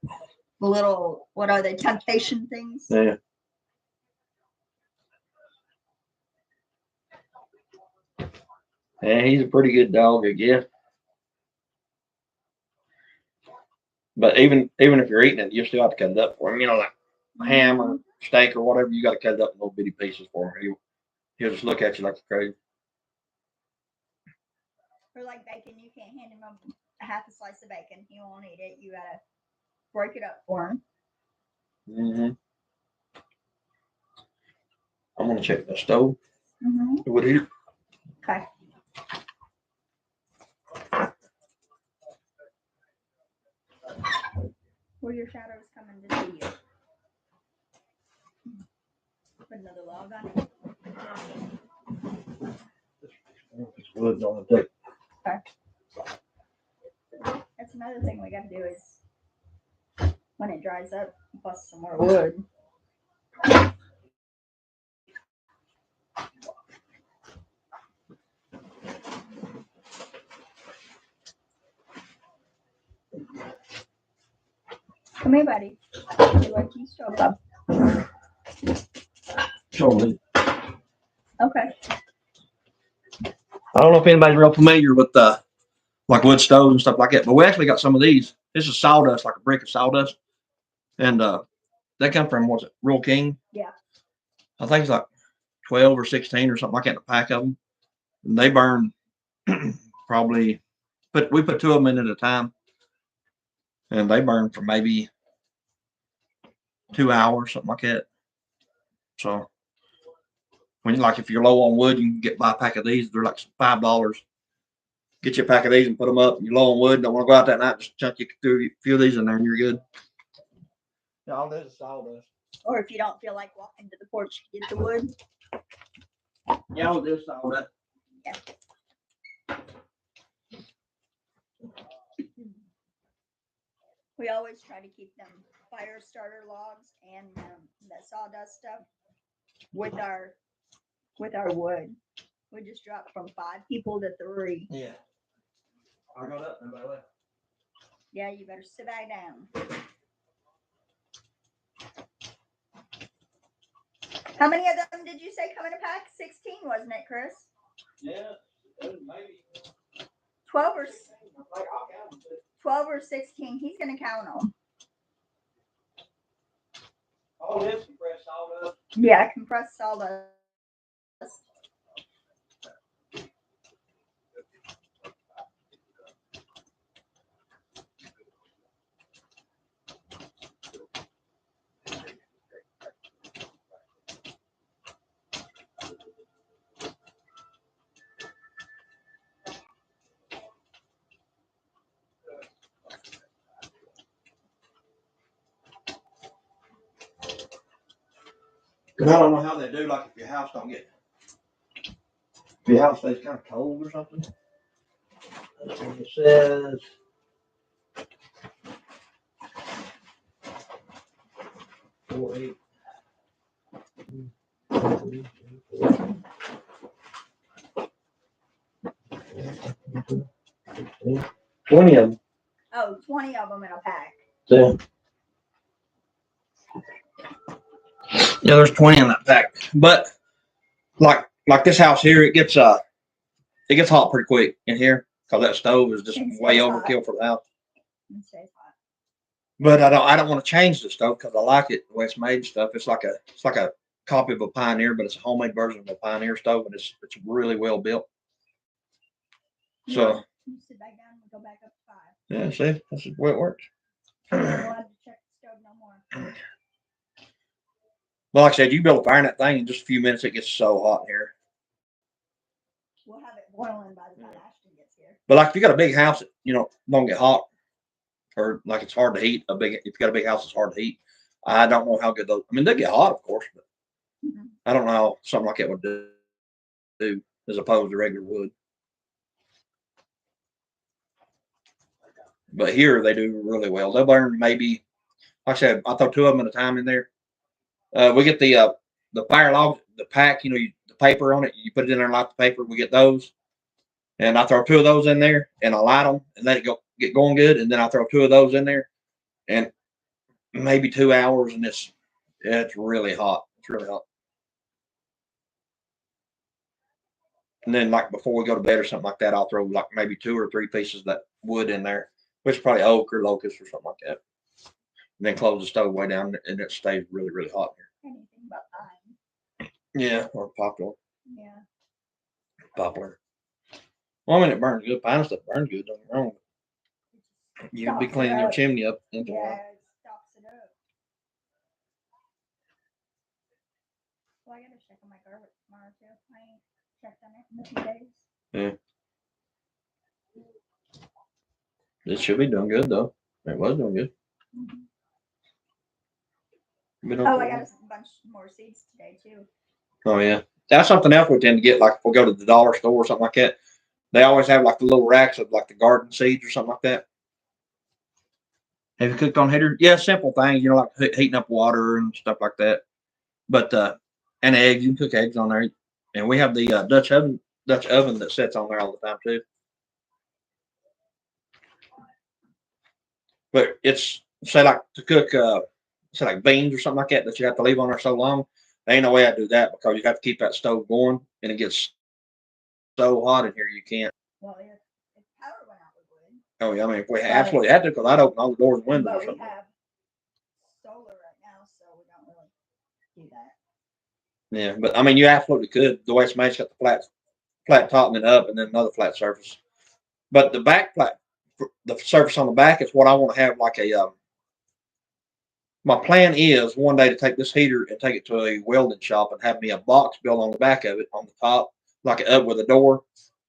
[SPEAKER 2] little, what are they, temptation things?
[SPEAKER 1] Yeah. Yeah, he's a pretty good dog, I guess. But even if you're eating it, you still have to cut it up for him. You know, like ham or steak or whatever, you got to cut it up in little bitty pieces for him. He'll just look at you like you're crazy.
[SPEAKER 2] Or like bacon, you can't hand him a half a slice of bacon. He won't eat it. You gotta break it up for him.
[SPEAKER 1] Mm-hmm. I'm gonna check the stove.
[SPEAKER 2] Mm-hmm.
[SPEAKER 1] With it.
[SPEAKER 2] Okay. Where your shadows coming to see you. Put another log on it.
[SPEAKER 1] It's wood on the deck.
[SPEAKER 2] That's another thing we gotta do is when it dries up, bust some more wood. Come here, buddy. You like you stroke up.
[SPEAKER 1] Show me.
[SPEAKER 2] Okay.
[SPEAKER 1] I don't know if anybody's real familiar with like wood stoves and stuff like that, but we actually got some of these. This is sawdust, like a brick of sawdust, and they come from what's it, Rural King?
[SPEAKER 2] Yeah.
[SPEAKER 1] I think it's like 12 or 16 or something like that. A pack of them, and they burn probably. But we put 2 of them in at a time, and they burn for maybe 2 hours, something like that. So when you like, if you're low on wood, you can buy a pack of these. They're like $5. Get you a pack of these and put them up. You're low on wood, don't want to go out that night, just chunk you through a few of these in there, and you're good. Yeah, all this is sawdust.
[SPEAKER 2] Or if you don't feel like walking to the porch to get the wood.
[SPEAKER 1] Yeah, all this sawdust.
[SPEAKER 2] We always try to keep them fire starter logs and the sawdust stuff with our wood. We just dropped from 5 people to 3.
[SPEAKER 1] Yeah. I got up, by the way.
[SPEAKER 2] Yeah, you better sit back down. How many of them did you say come in a pack? 16, wasn't it, Chris?
[SPEAKER 1] Yeah, maybe
[SPEAKER 2] 12 or
[SPEAKER 1] like, I'll count them.
[SPEAKER 2] 12 or 16. He's gonna count them.
[SPEAKER 1] All this compressed sawdust.
[SPEAKER 2] Yeah, compressed sawdust.
[SPEAKER 1] Cause I don't know how they do, like if your house don't get, if your house stays kind of cold or something. That's what it says. Four, 8. 20 of them.
[SPEAKER 2] Oh, 20 of them in a pack.
[SPEAKER 1] Yeah. Yeah, there's 20 in that pack. But like this house here, it gets hot pretty quick in here because that stove is just way overkill for the house.
[SPEAKER 2] It stays hot.
[SPEAKER 1] But I don't want to change the stove because I like it the way it's made and stuff. It's like a copy of a Pioneer, but it's a homemade version of a Pioneer stove, and it's really well built. So
[SPEAKER 2] You sit back down and go back up to 5.
[SPEAKER 1] yeah, see, that's the way it works.
[SPEAKER 2] You don't have to check the stove no more.
[SPEAKER 1] Well, like I said, you build a fire in that thing in just a few minutes. It gets so hot in here.
[SPEAKER 2] We'll have it boiling by the time Ashton gets here.
[SPEAKER 1] But like if you got a big house, that, don't get hot, or like it's hard to heat. If you got a big house, it's hard to heat. I don't know how good those. I mean, they get hot, of course, but I don't know how something like that would do as opposed to regular wood. But here they do really well. They'll burn maybe, like I said, I throw 2 of them at a time in there. We get the fire log, the pack, the paper on it. You put it in there and light the paper. We get those, and I throw 2 of those in there, and I light them, and let it get going good, and then I throw 2 of those in there, and maybe 2 hours, and it's really hot. It's really hot. And then like before we go to bed or something like that, I'll throw like maybe 2 or 3 pieces of that wood in there, which is probably oak or locust or something like that. And then close the stove way down, and it stays really, really hot here.
[SPEAKER 2] Anything but pine.
[SPEAKER 1] Yeah, or poplar.
[SPEAKER 2] Yeah.
[SPEAKER 1] Poplar. Well, I mean, it burns good. Pine stuff burns good. Don't get me wrong. You'll be cleaning your chimney up.
[SPEAKER 2] Yeah, it stops it up. Well, I gotta check on my garbage tomorrow too. I ain't checked on it in a few days.
[SPEAKER 1] Yeah. It should be doing good though. It was doing good. Been
[SPEAKER 2] Oh,
[SPEAKER 1] open
[SPEAKER 2] I
[SPEAKER 1] a
[SPEAKER 2] got
[SPEAKER 1] while.
[SPEAKER 2] a bunch more seeds today too.
[SPEAKER 1] Oh yeah, that's something else we tend to get. Like if we go to the dollar store or something like that, they always have like the little racks of like the garden seeds or something like that. Have you cooked on heater? Yeah, simple things, you know, like heating up water and stuff like that. But and eggs, you can cook eggs on there. And we have the Dutch oven that sits on there all the time too. But it's say like to cook say like beans or something like that that you have to leave on there so long. There ain't no way I do that because you have to keep that stove going and it gets so hot in here you can't.
[SPEAKER 2] Well, if power went out, we would.
[SPEAKER 1] Oh yeah, I mean if we
[SPEAKER 2] But-
[SPEAKER 1] absolutely had to, because I'd open all the doors and windows or
[SPEAKER 2] But we
[SPEAKER 1] something.
[SPEAKER 2] have solar right now, so we don't really do that.
[SPEAKER 1] Yeah, but I mean you absolutely could. The way it's made, it's got the flat top and then up and then another flat surface. But the back flat, the surface on the back is what I want to have like a. My plan is one day to take this heater and take it to a welding shop and have me a box built on the back of it on the top, like an oven with a door,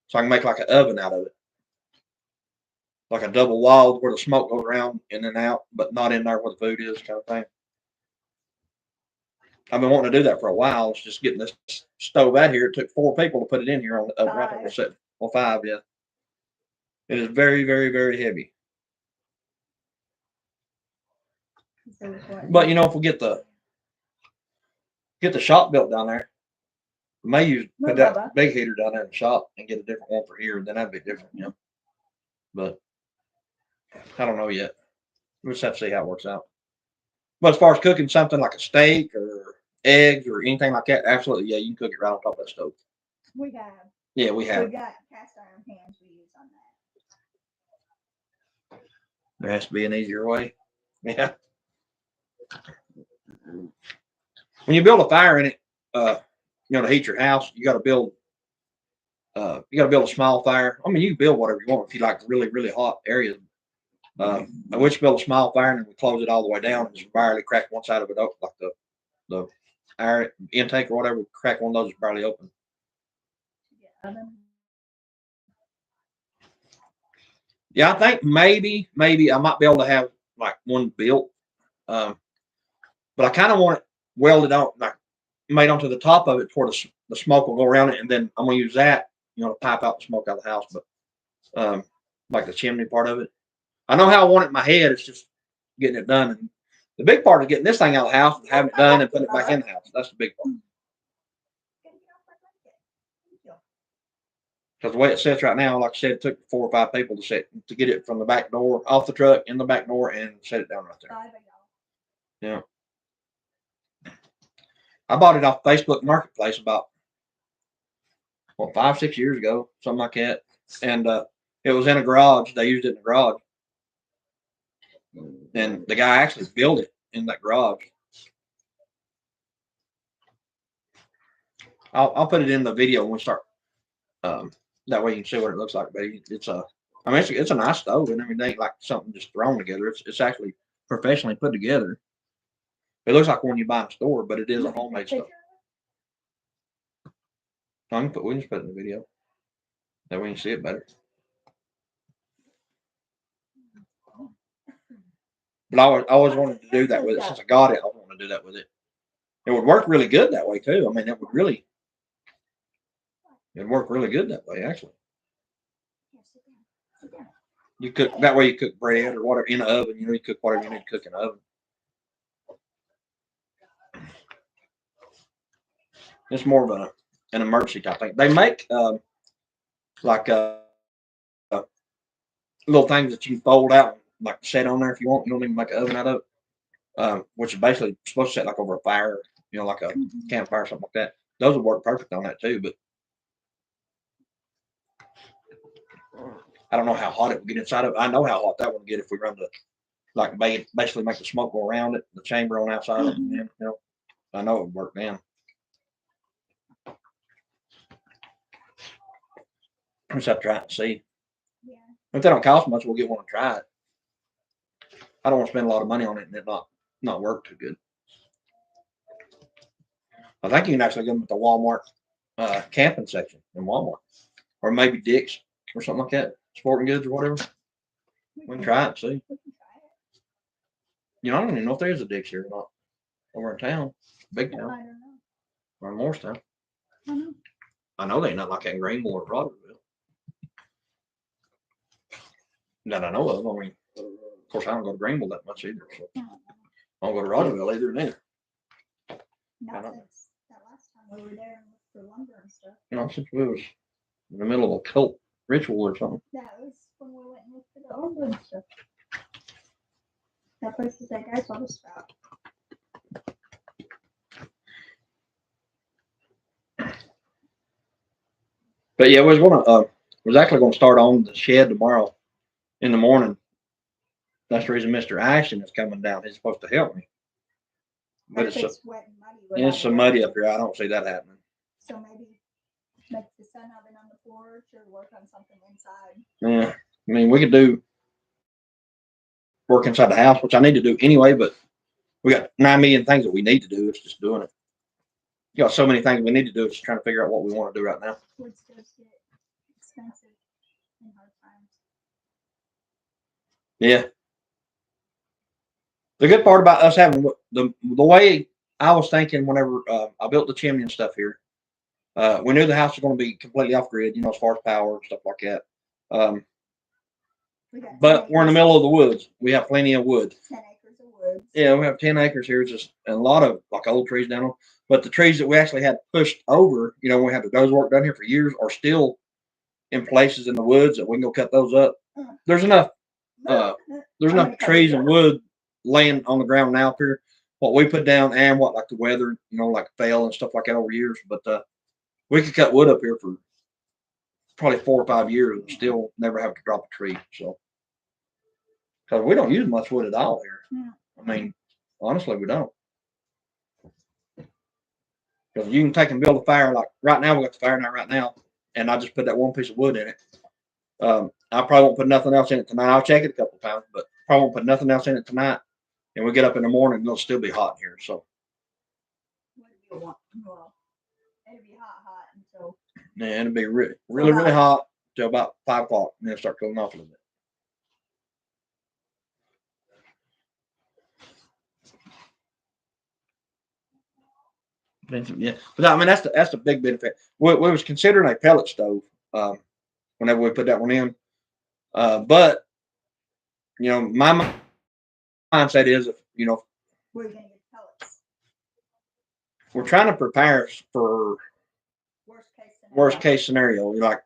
[SPEAKER 1] so I can make like an oven out of it, like a double walled where the smoke goes around in and out, but not in there where the food is, kind of thing. I've been wanting to do that for a while. It's just getting this stove out here. It took 4 people to put it in here on the oven right there. We're sitting. Well, 5, yeah. It is very, very, very heavy. But you know, if we get the shop built down there, we may use put that big heater down there in the shop and get a different one for here. Then that'd be different, you know. But I don't know yet. We'll just have to see how it works out. But as far as cooking something like a steak or eggs or anything like that, absolutely, yeah, you can cook it right on top of that stove.
[SPEAKER 2] We have.
[SPEAKER 1] Yeah, we have.
[SPEAKER 2] We've got cast iron pans we use on that.
[SPEAKER 1] There has to be an easier way. Yeah. When you build a fire in it, you know, to heat your house, you got to build a small fire. I mean, you can build whatever you want if you like really, really hot areas. I wish build a small fire and we close it all the way down and just barely crack one side of it open, like the air intake or whatever. Crack one of those is barely open. Yeah, I think maybe I might be able to have like one built, but I kind of want it welded on, like made onto the top of it, where the smoke will go around it, and then I'm gonna use that, you know, to pipe out the smoke out of the house. But like the chimney part of it, I know how I want it in my head. It's just getting it done. And the big part is getting this thing out of the house and having it done and putting it back in the house. That's the big part. Because the way it sits right now, like I said, it took 4 or 5 people to get it from the back door, off the truck, in the back door, and set it down right there. Yeah. I bought it off Facebook Marketplace about 5, 6 years ago, something like that. And it was in a garage. They used it in the garage. And the guy actually built it in that garage. I'll put it in the video when we start. That way you can see what it looks like. But it's a nice stove, and it ain't like something just thrown together. It's actually professionally put together. It looks like one you buy in a store, but it is a homemade stove. We can just put it in the video. That way you can see it better. But I always wanted to do that with it. Since I got it, I want to do that with it. It would work really good that way too. I mean, it'd work really good that way, actually. You cook that way. You cook bread or whatever in the oven. You know, you cook whatever you need to cook in the oven. It's more of an emergency type thing. They make like little things that you fold out, like set on there if you want. You don't even make an oven out of it, which is basically supposed to set like over a fire, you know, like a campfire or something like that. Those would work perfect on that too, but I don't know how hot it would get inside of it. I know how hot that would get if we run basically make the smoke go around it, the chamber on outside of it. You know, I know it would work then. Just have to try it and see. Yeah. If they don't cost much, we'll get one and try it. I don't want to spend a lot of money on it and it not work too good. I think you can actually get them at the Walmart camping section in Walmart, or maybe Dick's or something like that, sporting goods or whatever. We can try it and see. You know, I don't even know if there is a Dick's here or not. over in town, big
[SPEAKER 2] I
[SPEAKER 1] town,
[SPEAKER 2] don't know.
[SPEAKER 1] or in Morristown.
[SPEAKER 2] I don't know.
[SPEAKER 1] I know they ain't not like that in Greenville or Rogersville. That I know of. I mean, of course, I don't go to Greenville that much either. So
[SPEAKER 2] I don't know.
[SPEAKER 1] I don't go to Rogersville either.
[SPEAKER 2] Not
[SPEAKER 1] know.
[SPEAKER 2] since that last time we were there and looked for lumber and stuff.
[SPEAKER 1] You know, since we was in the middle of a cult ritual or something.
[SPEAKER 2] That was when we went and looked for the lumber and stuff. That place is that guy's water spout.
[SPEAKER 1] But yeah, was actually gonna start on the shed tomorrow in the morning. That's the reason Mr. Ashton is coming down. He's supposed to help me. But
[SPEAKER 2] If
[SPEAKER 1] it's
[SPEAKER 2] wet and muddy.
[SPEAKER 1] it's
[SPEAKER 2] without
[SPEAKER 1] so
[SPEAKER 2] the
[SPEAKER 1] muddy
[SPEAKER 2] weather.
[SPEAKER 1] up here. I don't see that happening.
[SPEAKER 2] So maybe make the sun oven on the porch or work on something inside.
[SPEAKER 1] Yeah, I mean, we could do work inside the house, which I need to do anyway. But we got 9 million things that we need to do. It's just doing it. You got so many things we need to do. It's just trying to figure out what we want to do right now.
[SPEAKER 2] Wood stoves get expensive in hard times.
[SPEAKER 1] Yeah. The good part about us having the way I was thinking whenever I built the chimney and stuff here, we knew the house was going to be completely off grid, you know, as far as power and stuff like that.
[SPEAKER 2] We got
[SPEAKER 1] But we're in the middle of the woods. We have plenty of wood.
[SPEAKER 2] 10 acres of woods.
[SPEAKER 1] Yeah, we have 10 acres here, just and a lot of like old trees down there. But the trees that we actually had pushed over, you know, we had the doze work done here for years, are still in places in the woods that we can go cut those up. There's enough. There's enough trees and wood laying on the ground now up here. What we put down and what like the weather, you know, like fell and stuff like that over years. But we could cut wood up here for probably 4 or 5 years and still never have to drop a tree. So, because we don't use much wood at all here.
[SPEAKER 2] Yeah.
[SPEAKER 1] I mean, honestly, we don't. Because you can take and build a fire like right now. We got the fire now right now, and I just put that one piece of wood in it. I probably won't put nothing else in it tonight. I'll check it a couple of times, but probably won't put nothing else in it tonight. And we get up in the morning, it'll still be hot in here. So
[SPEAKER 2] Well, it'll be hot until
[SPEAKER 1] yeah, it'll be really hot till about 5 o'clock, and then it'll start cooling off a little bit. Yeah, but I mean that's the big benefit. We was considering a pellet stove whenever we put that one in, but you know my mindset is if you know
[SPEAKER 2] we're gonna get pellets.
[SPEAKER 1] we're trying to prepare for worst case scenario. Like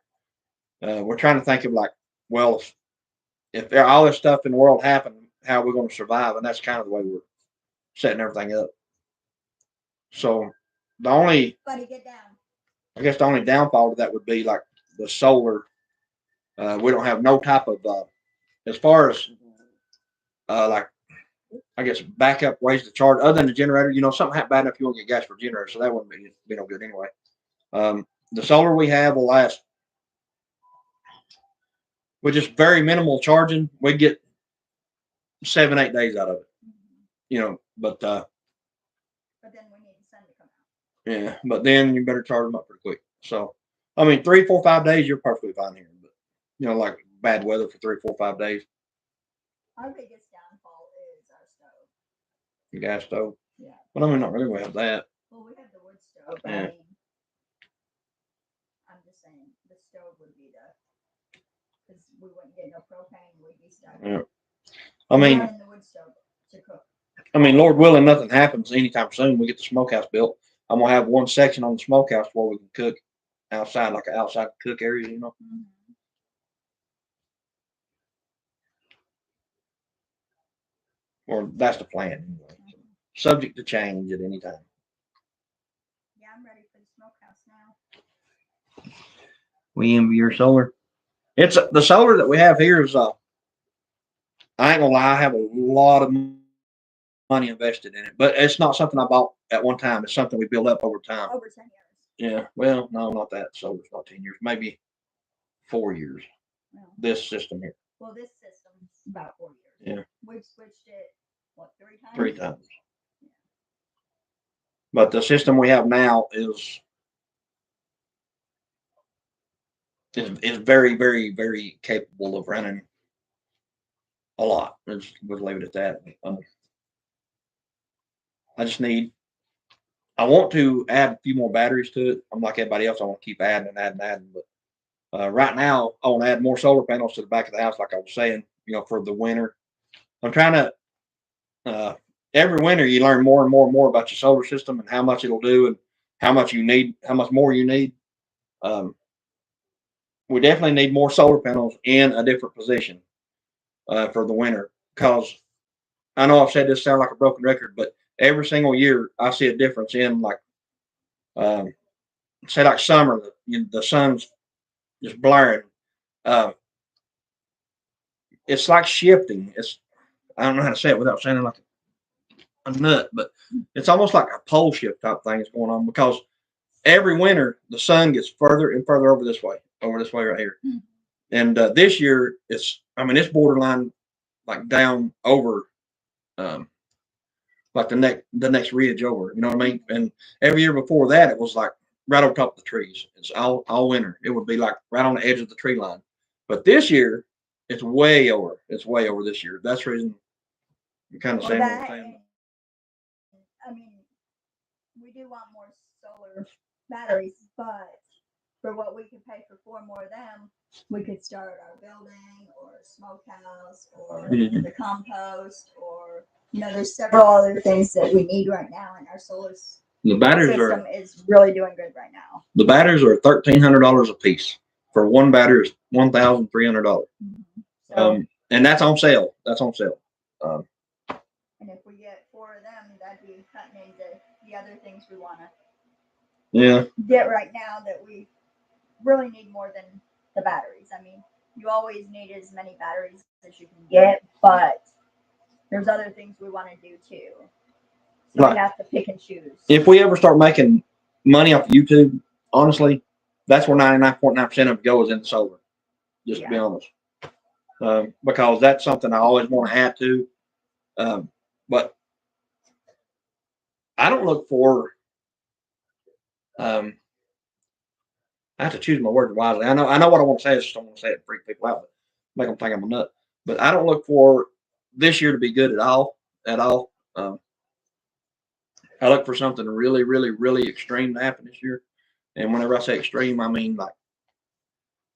[SPEAKER 1] we're trying to think of like, well, if all this stuff in the world happened, how are we going to survive? And that's kind of the way we're setting everything up. So the only,
[SPEAKER 2] Buddy, get down.
[SPEAKER 1] I guess the only downfall to that would be like the solar. We don't have no type of, as far as like, I guess backup ways to charge other than the generator. You know, something happened bad enough you want to get gas for a generator, so that wouldn't be no good anyway. The solar we have will last with just very minimal charging. We get 7-8 days out of it. You know, but
[SPEAKER 2] then we need the sun to come out.
[SPEAKER 1] Yeah, but then you better charge them up pretty quick. So, I mean, 3, 4, 5 days, you're perfectly fine here. But you know, like bad weather for 3, 4, 5 days.
[SPEAKER 2] Our biggest downfall is our stove.
[SPEAKER 1] The gas stove.
[SPEAKER 2] Yeah.
[SPEAKER 1] But I mean, not really. We have that.
[SPEAKER 2] Well, we have the wood stove. But
[SPEAKER 1] Yeah.
[SPEAKER 2] I mean, I'm just saying the stove would be because we wouldn't get no propane. We'd be stuck.
[SPEAKER 1] Yeah. I mean,
[SPEAKER 2] running the wood stove to cook.
[SPEAKER 1] I mean, Lord willing, nothing happens anytime soon. We get the smokehouse built. I'm gonna have one section on the smokehouse where we can cook outside, like an outside cook area, you know.
[SPEAKER 2] Mm-hmm.
[SPEAKER 1] Or that's the plan anyway. Subject to change at any time.
[SPEAKER 2] Yeah, I'm ready for the smokehouse now.
[SPEAKER 1] We envy your solar. It's the solar that we have here is I ain't gonna lie, I have a lot of money invested in it, but it's not something I bought at one time. It's something we built up over time.
[SPEAKER 2] Over 10 years.
[SPEAKER 1] Yeah, well, no, not that. Solar's not 10 years, maybe 4 years.
[SPEAKER 2] No.
[SPEAKER 1] This system here,
[SPEAKER 2] Well, this system's about 4 years.
[SPEAKER 1] Yeah.
[SPEAKER 2] We've switched it, what, 3 times?
[SPEAKER 1] 3 times. But the system we have now is very, very, very capable of running a lot. We'll leave it at that. I just need. I want to add a few more batteries to it. I'm like everybody else. I want to keep adding and adding and adding. But right now, I want to add more solar panels to the back of the house, like I was saying. For the winter, I'm trying to. Every winter, you learn more and more and more about your solar system and how much it'll do and how much you need, how much more you need. Um, we definitely need more solar panels in a different position for the winter because I know I've said this sound like a broken record, but every single year I see a difference in like um, say like summer, the sun's just blaring. Uh, it's like shifting. I don't know how to say it without sounding like a nut, but it's almost like a pole shift type thing is going on because every winter the sun gets further and further over this way right here. Mm-hmm. And this year it's borderline like down over like the next ridge over, you know what I mean? And every year before that it was like right on top of the trees. It's all winter. It would be like right on the edge of the tree line. But this year it's way over. It's way over this year. That's the reason I'm kind of saying what I'm saying.
[SPEAKER 2] I mean, we do want more solar batteries, but for what we could pay for 4 more of them, we could start our building or smokehouse or the compost or there's several other things that we need right now in our solar system is really doing good right now.
[SPEAKER 1] The batteries are $1,300 a piece. For one battery is $1,300. Mm-hmm. And that's on sale.
[SPEAKER 2] And if we get 4 of them, that'd be cutting into the other things we want to get right now that we really need more than the batteries. I mean, you always need as many batteries as you can get, but there's other things we want to do too. So we have to pick and choose.
[SPEAKER 1] If we ever start making money off YouTube, honestly, that's where 99.9% of it goes into solar. Just to be honest. Because that's something I always want to add to. But I don't look for. I have to choose my words wisely. I know what I want to say. I just don't want to say it to freak people out, but make them think I'm a nut. But I don't look for this year to be good at all. I look for something really, really, really extreme to happen this year. And whenever I say extreme, I mean like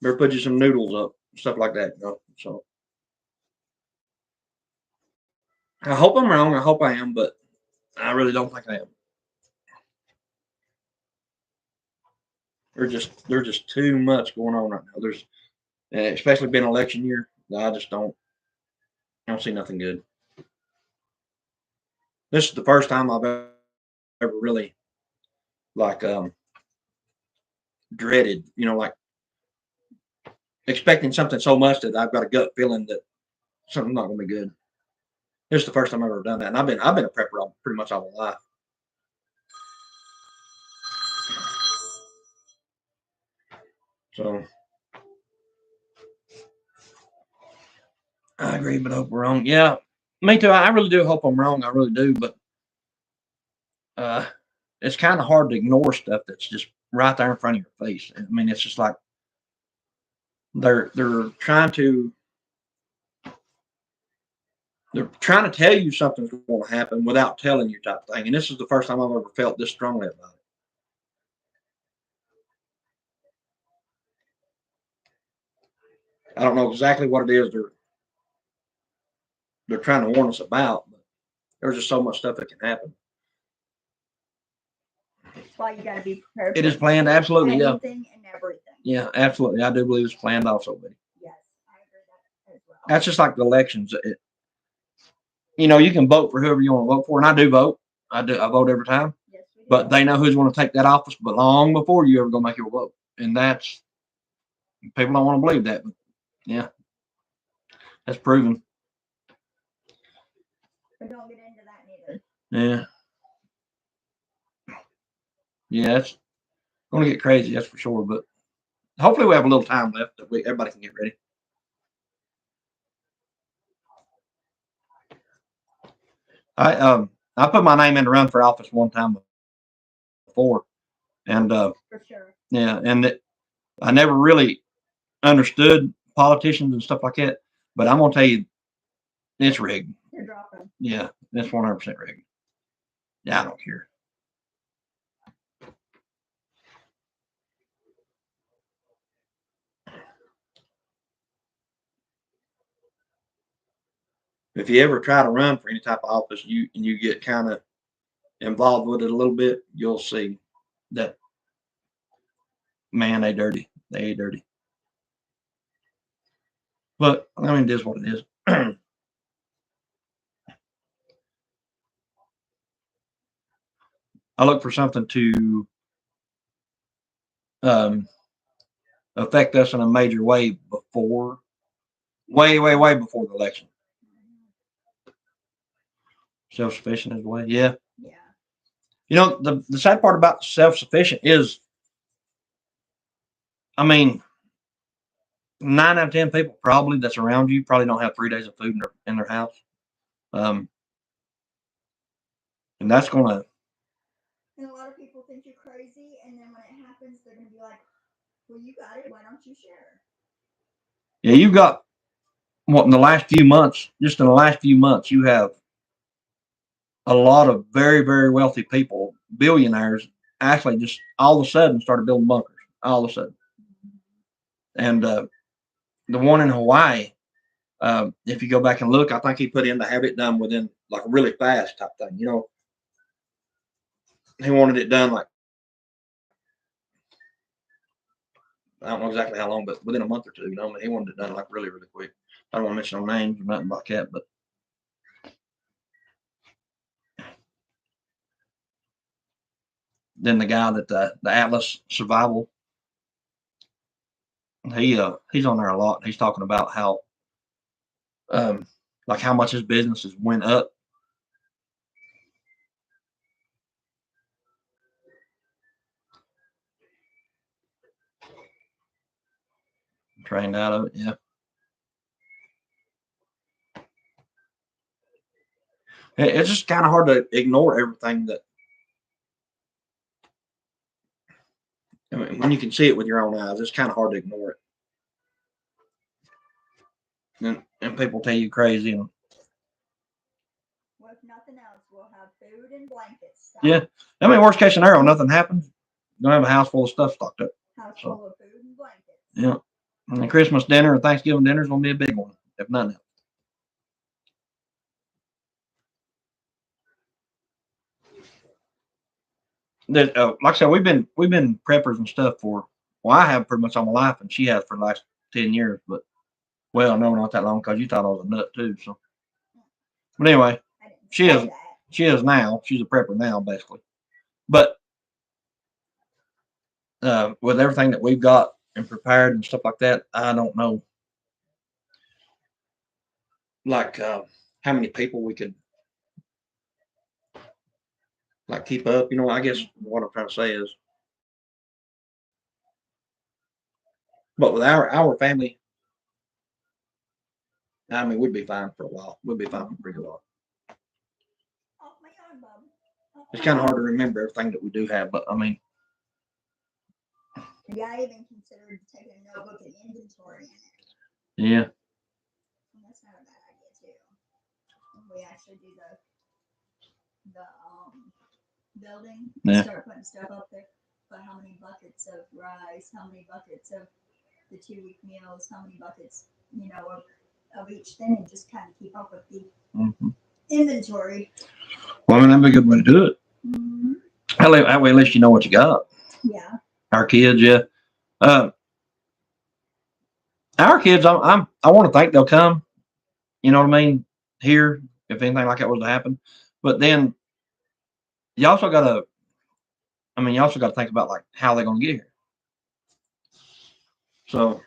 [SPEAKER 1] better put you some noodles up, stuff like that. So I hope I'm wrong. I hope I am, but I really don't think I am. There's just too much going on right now. There's especially being election year. I just don't see nothing good. This is the first time I've ever really like dreaded, like expecting something so much that I've got a gut feeling that something's not going to be good. This is the first time I've ever done that, and I've been a prepper pretty much all my life. So I agree, but I hope we're wrong. Yeah, me too. I really do hope I'm wrong. I really do, but it's kind of hard to ignore stuff that's just right there in front of your face. I mean, it's just like they're trying to tell you something's going to happen without telling you type thing. And this is the first time I've ever felt this strongly about it. I don't know exactly what it is they're trying to warn us about, but there's just so much stuff that can happen.
[SPEAKER 2] That's why you got to be prepared.
[SPEAKER 1] It is planned, absolutely,
[SPEAKER 2] anything and everything.
[SPEAKER 1] Yeah, absolutely. I do believe it's planned also, buddy.
[SPEAKER 2] Yes, I agree with that as well.
[SPEAKER 1] That's just like the elections. You can vote for whoever you want to vote for, and I do vote. I vote every time. Yes, we do. But they know who's going to take that office, but long before you ever go make your vote, and that's people don't want to believe that, but yeah, that's proven.
[SPEAKER 2] But don't get into that neither.
[SPEAKER 1] Yeah, it's going to get crazy, that's for sure. But hopefully we have a little time left that everybody can get ready. I put my name in to run for office one time before, and
[SPEAKER 2] for sure.
[SPEAKER 1] Yeah, and I never really understood politicians and stuff like that. But I'm gonna tell you, it's rigged.
[SPEAKER 2] They're dropping.
[SPEAKER 1] Yeah, it's 100% rigged. Yeah, I don't care. If you ever try to run for any type of office, you get kind of involved with it a little bit, you'll see that, man, they dirty. They ain't dirty. But I mean, it is what it is. I look for something to affect us in a major way before, way before the election. Self-sufficient is the way. Yeah.
[SPEAKER 2] Yeah.
[SPEAKER 1] You know, the sad part about self-sufficient is, I mean, 9 out of 10 people probably that's around you probably don't have 3 days of food in their house. And that's gonna.
[SPEAKER 2] And a lot of people think you're crazy, and then when it happens, they're gonna be like, "Well, you got it. Why don't you share?"
[SPEAKER 1] Yeah, you've got what in the last few months, just in the last few months, you have a lot of very, very wealthy people, billionaires, actually just all of a sudden started building bunkers. All of a sudden. And the one in Hawaii, if you go back and look, I think he put in to have it done within like a really fast type thing. You know, he wanted it done like, I don't know exactly how long, but within a month or two. You know, I mean, he wanted it done like really, really quick. I don't want to mention no names or nothing like that, but then the guy that the Atlas Survival, he's on there a lot. He's talking about how like how much his businesses went up. Trained out of it, yeah. It's just kind of hard to ignore everything that, I mean, when you can see it with your own eyes, it's kind of hard to ignore it. And people tell you crazy. And
[SPEAKER 2] Well, if nothing else, we'll have food and blankets.
[SPEAKER 1] yeah, I mean, worst case scenario, nothing happens. Don't have a house full of stuff stocked up.
[SPEAKER 2] House full of food and blankets.
[SPEAKER 1] Yeah, and the Christmas dinner and Thanksgiving dinner is gonna be a big one, if nothing else. Like I said, we've been preppers and stuff for. Well, I have pretty much all my life, and she has for the last 10 years. But well, no, not that long because you thought I was a nut too. So, but anyway, she is now. She's a prepper now, basically. But with everything that we've got and prepared and stuff like that, I don't know, like how many people we could like keep up. You know, I guess what I'm trying to say is, but with our family, I mean, we'd be fine for a while. We'd be fine for a pretty while. It's kind of hard to remember everything that we do have, but I mean,
[SPEAKER 2] yeah, I even considered taking a notebook and inventory in it.
[SPEAKER 1] Yeah.
[SPEAKER 2] And that's not a bad idea too. We actually do the building.
[SPEAKER 1] Yeah.
[SPEAKER 2] Start putting stuff up there. But how many buckets of rice? How many buckets of the 2-week meals? How many buckets, of each thing, and just kind of keep up with the inventory.
[SPEAKER 1] Well, I mean, that'd be a good way to do it.
[SPEAKER 2] Mm-hmm.
[SPEAKER 1] That way, at least you know what you got.
[SPEAKER 2] Yeah.
[SPEAKER 1] Our kids, yeah. Our kids, I want to think they'll come. You know what I mean? Here, if anything like that was to happen, but then you also got to. I mean, you also got to think about like how they're going to get here. So,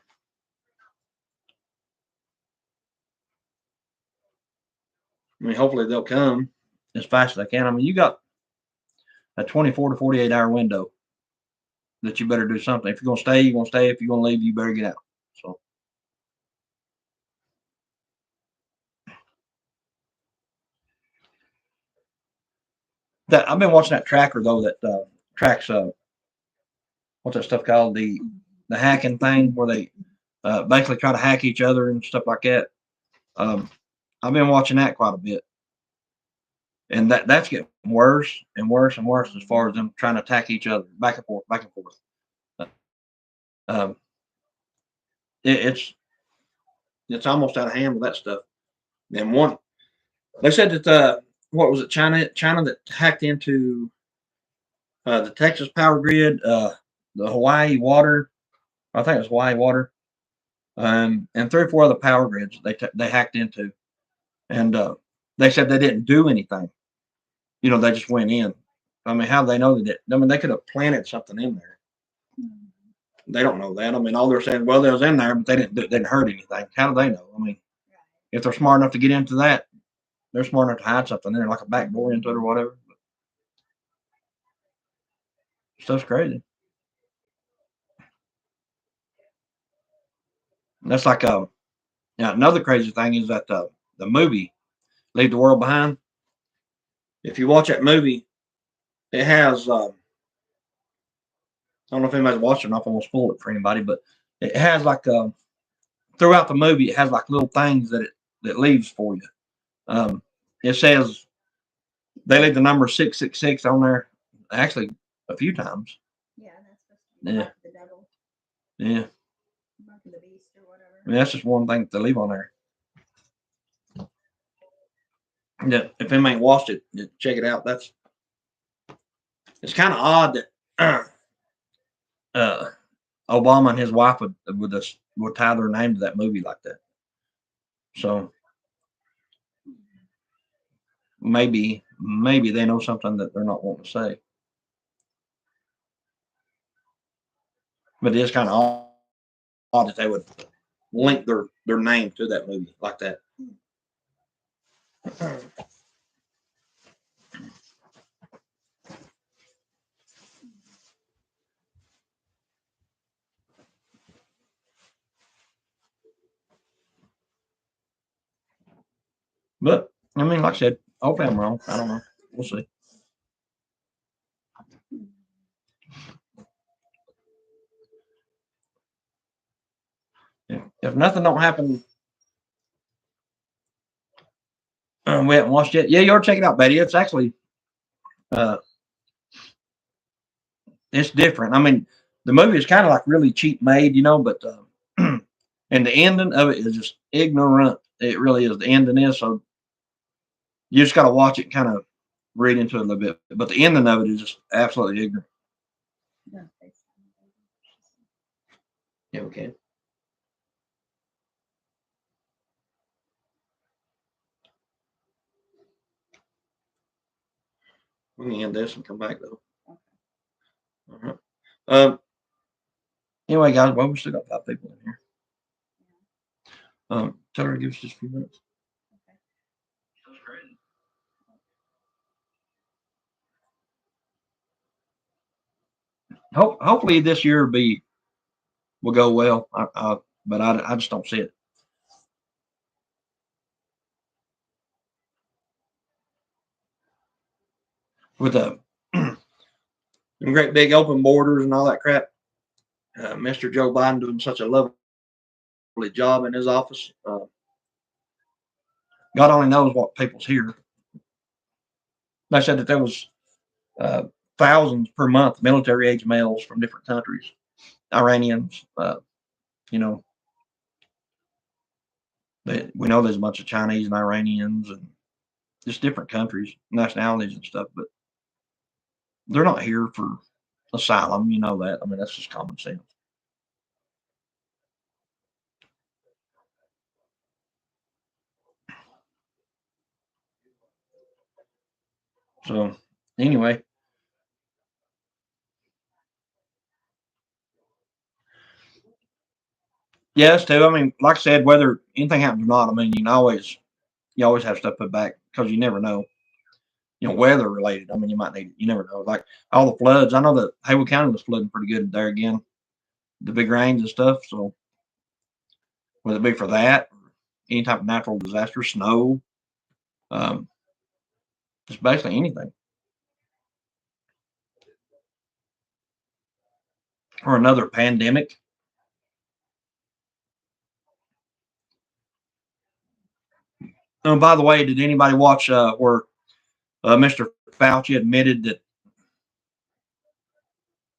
[SPEAKER 1] I mean, hopefully they'll come as fast as they can. I mean, you got a 24 to 48 hour window that you better do something. If you're going to stay, you're going to stay. If you're going to leave, you better get out. So, that I've been watching that tracker though that tracks what's that stuff called, the hacking thing where they basically try to hack each other and stuff like that. I've been watching that quite a bit, and that's getting worse and worse and worse as far as them trying to attack each other back and forth, back and forth. Um, it's almost out of hand with that stuff. And one, they said that what was it, China that hacked into the Texas power grid, the Hawaii water. I think it was Hawaii water, and 3 or 4 other power grids they hacked into, and they said they didn't do anything. They just went in. I mean, how do they know that? I mean, they could have planted something in there. They don't know that. I mean, all they're saying, well, they was in there, but they didn't hurt anything. How do they know? I mean, if they're smart enough to get into that, they're smart enough to hide something there, like a back door into it or whatever. But stuff's crazy. And that's like another crazy thing is that the movie Leave the World Behind. If you watch that movie, it has I don't know if anybody's watched it or not. I won't spoil it for anybody, but it has like throughout the movie, it has like little things that leaves for you. It says they leave the number 666 on there, actually a few times.
[SPEAKER 2] Yeah, that's supposed to be
[SPEAKER 1] Yeah.
[SPEAKER 2] the devil.
[SPEAKER 1] Yeah.
[SPEAKER 2] Mark of the beast or whatever.
[SPEAKER 1] I mean, that's just one thing that they leave on there. Yeah, if anybody ain't watched it, check it out. It's kind of odd that Obama and his wife would tie their name to that movie like that. So maybe they know something that they're not wanting to say. But it is kind of odd that they would link their name to that movie like that. But I mean, like I said, hopefully I'm wrong. I don't know. We'll see. If nothing don't happen, we haven't watched it. Yeah, you ought to check it out, Betty. It's actually it's different. I mean, the movie is kind of like really cheap made, but and the ending of it is just ignorant. It really is. The ending is, so you just got to watch it and kind of read into it a little bit. But the ending of it is just absolutely ignorant. Yeah, we can. We can end this and come back though. Okay. All right. Anyway, guys, well, we still got 5 people in here. Tell her to give us just a few minutes.
[SPEAKER 2] Okay.
[SPEAKER 1] That's crazy. Hopefully this year will go well. But I just don't see it. With great big open borders and all that crap, Mr. Joe Biden doing such a lovely job in his office. God only knows what people's here. They said that there was thousands per month military age males from different countries, Iranians. We know there's a bunch of Chinese and Iranians and just different countries, nationalities and stuff, but they're not here for asylum. You know that. I mean, that's just common sense. So anyway, yes, too. I mean, like I said, whether anything happens or not, I mean, you always have stuff put back because you never know. Weather related. I mean, you might need it. You never know. Like all the floods. I know that Haywood County was flooding pretty good there again. The big rains and stuff. So whether it be for that, or any type of natural disaster, snow, um, just basically anything, or another pandemic. Oh, by the way, did anybody watch where Mr. Fauci admitted that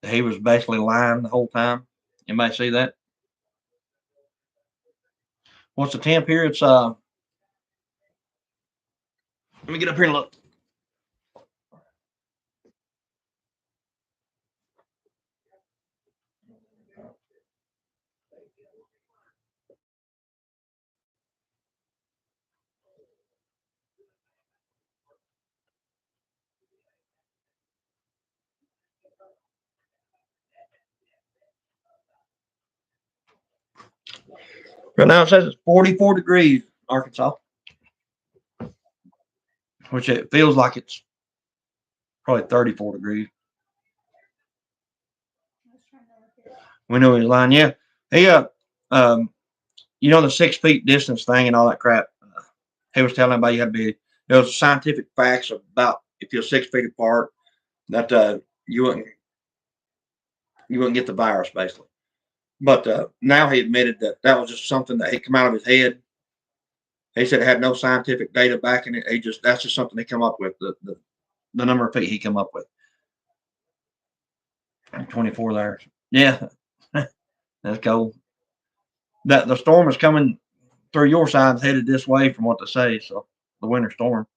[SPEAKER 1] he was basically lying the whole time. Anybody see that? What's the temp here? It's let me get up here and look. Right now it says it's 44 degrees, Arkansas, which it feels like it's probably 34 degrees. We know he's lying. Yeah. He, you know, the 6 feet distance thing and all that crap. He was telling everybody you had to be, there was scientific facts about if you're 6 feet apart, that you wouldn't get the virus, basically. But now he admitted that that was just something that had come out of his head. He said it had no scientific data backing it. That's just something he come up with, the number of feet he come up with. 24 there. Yeah. That's cold. That the storm is coming through your side, headed this way from what they say. So the winter storm.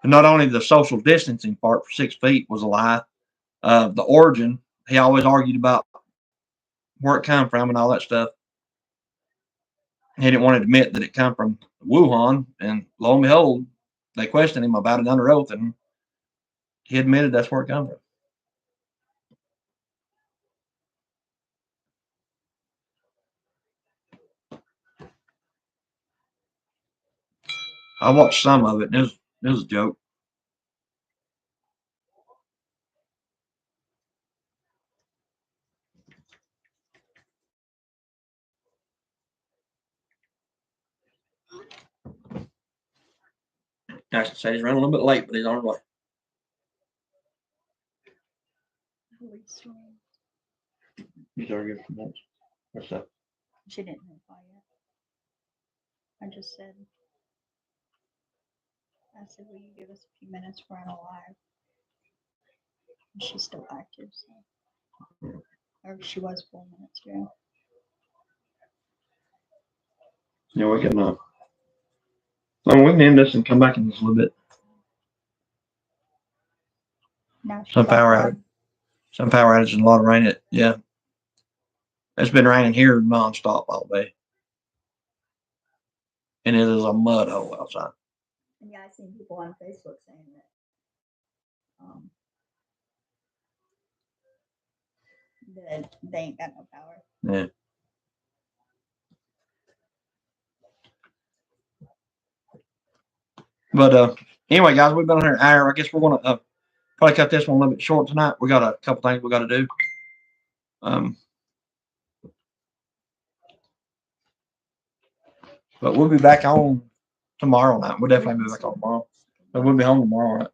[SPEAKER 1] And not only the social distancing part for 6 feet was a lie, the origin, he always argued about where it come from and all that stuff. He didn't want to admit that it come from Wuhan, and lo and behold, they questioned him about it under oath, and he admitted that's where it come from. I watched some of it, and it was a joke. I should say he's running a little bit late, but he's on his way. He's already good for months. What's up?
[SPEAKER 2] She didn't notify yet. I just said, will you give us a few minutes? We're on a live. And she's still active, so. Or she was 4 minutes ago.
[SPEAKER 1] Yeah, we can. We can end this and come back in just a little bit.
[SPEAKER 2] Now
[SPEAKER 1] Some power outage. Some power outage and a lot of rain. Yeah. It's been raining here nonstop all day. And it is a mud hole outside.
[SPEAKER 2] And yeah, I've seen people on Facebook saying that they ain't got no power.
[SPEAKER 1] Yeah. But anyway, guys, we've been on here an hour. I guess we're gonna probably cut this one a little bit short tonight. We got a couple things we got to do. But we'll be back on tomorrow night. We'll definitely be back on tomorrow. But we'll be home tomorrow, right?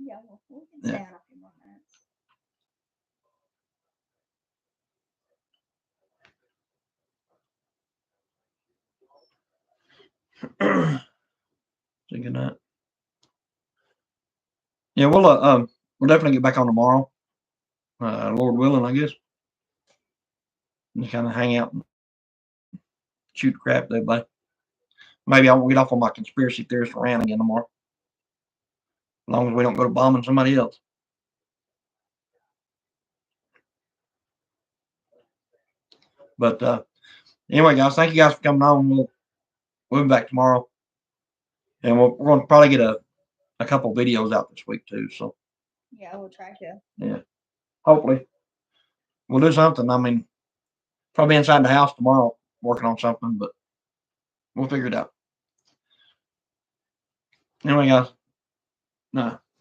[SPEAKER 2] Yeah, we'll get down a few more
[SPEAKER 1] minutes. Say good night. Yeah, we'll definitely get back on tomorrow. Lord willing, I guess. Just kind of hang out and shoot crap with everybody. Maybe I won't get off on my conspiracy theorist rant again tomorrow. As long as we don't go to bombing somebody else. But anyway, guys, thank you guys for coming on. We'll be back tomorrow. And we're going to probably get a couple videos out this week too. So
[SPEAKER 2] yeah, we'll try to.
[SPEAKER 1] Yeah. Hopefully. We'll do something. I mean, probably inside the house tomorrow working on something, but we'll figure it out. Anyway, guys.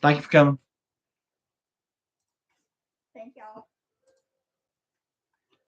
[SPEAKER 1] Thank you for coming.